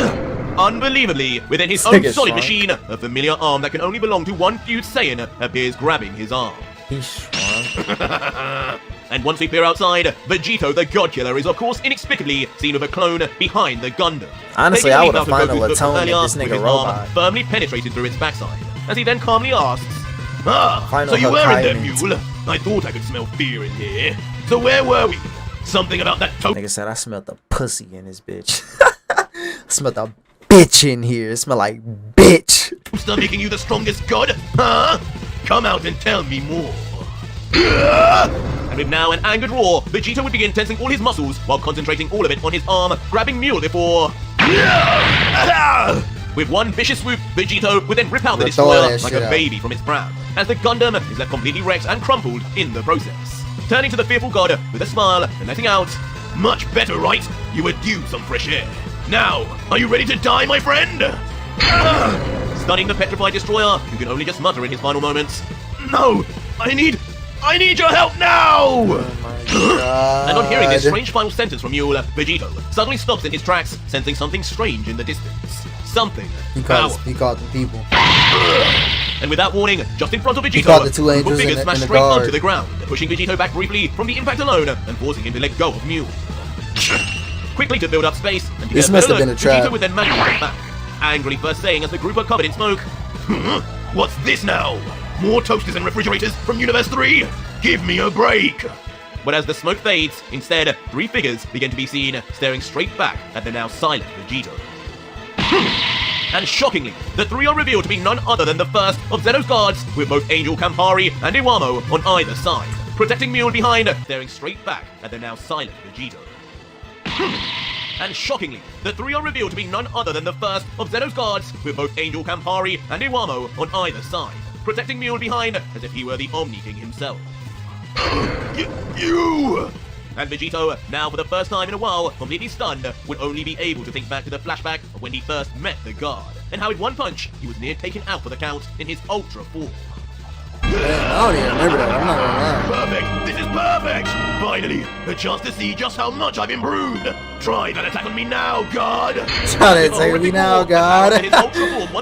Unbelievably, within his own Nigga's solid shrunk. machine, a familiar arm that can only belong to one fused Saiyan appears grabbing his arm. He's strong. And once we peer outside, Vegito the God Killer is of course inexplicably seen with a clone behind the Gundam. Honestly, Taking I a leap would've out of final Goku's book atonement earlier, this nigga with his robot. arm firmly penetrated through its backside, as he then calmly asks, Final so you were in there, Hakai Mule? I thought I could smell fear in here. So where were we? Something about that Nigga said I smelled the pussy in this bitch. I smelled the bitch in here. It smell like bitch. toaster making you the strongest god? Huh? Come out and tell me more. And with now an angered roar, Vegito would begin tensing all his muscles while concentrating all of it on his arm, grabbing Mule before... With one vicious swoop, Vegito would then rip out the Rip all destroyer that like shit a out. baby from its pram, as the Gundam is left completely wrecked and crumpled in the process. Turning to the fearful god with a smile and letting out, much better, right? You were due some fresh air. Now, are you ready to die, my friend? Stunning the petrified destroyer, who can only just mutter in his final moments, no, I need your help now! And on hearing this strange final sentence from Mule, Vegito suddenly stops in his tracks, sensing something strange in the distance. Something He powerful. called the people. and without warning, just in front of Vegito, caught the two a group of angels in figures the smash straight guard. onto the ground, pushing Vegito back briefly from the impact alone and forcing him to let go of Mew. Quickly to build up space, and to This get must have alert, been a trap. Vegito would then manually jump back, angrily first saying as the group are covered in smoke, "What's this now? More toasters and refrigerators from Universe 3? Give me a break!" But as the smoke fades, instead, three figures begin to be seen staring straight back at the now silent Vegito. And shockingly, the three are revealed to be none other than the first of Zeno's guards, with both Angel Campari and Iwamo on either side, protecting Mule behind, staring straight back at the now silent Vegito. And shockingly, the three are revealed to be none other than the first of Zeno's guards, with both Angel Campari and Iwamo on either side, protecting Mule behind as if he were the Omni King himself. You! And Vegito, now for the first time in a while, completely stunned, would only be able to think back to the flashback of when he first met the guard, and how in one punch, he was near taken out for the count in his Ultra form. Man, I don't even remember that. I'm not gonna lie. Perfect! This is perfect! Finally, a chance to see just how much I've improved! Try that attack on me now, God! Try that attack on me now, God. That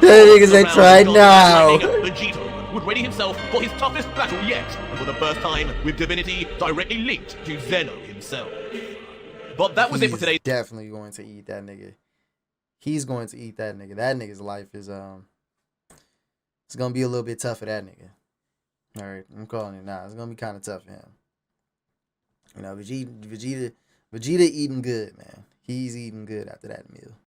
niggas say try now. Vegito would ready himself for his toughest battle yet, and for the first time with divinity directly linked to Zeno himself. But that was it for today. Definitely going to eat that nigga. He's going to eat that nigga. That nigga's life is it's gonna be a little bit tough for that nigga. All right, I'm calling it now. It's gonna be kind of tough for him. You know, Vegeta eating good, man. He's eating good after that meal.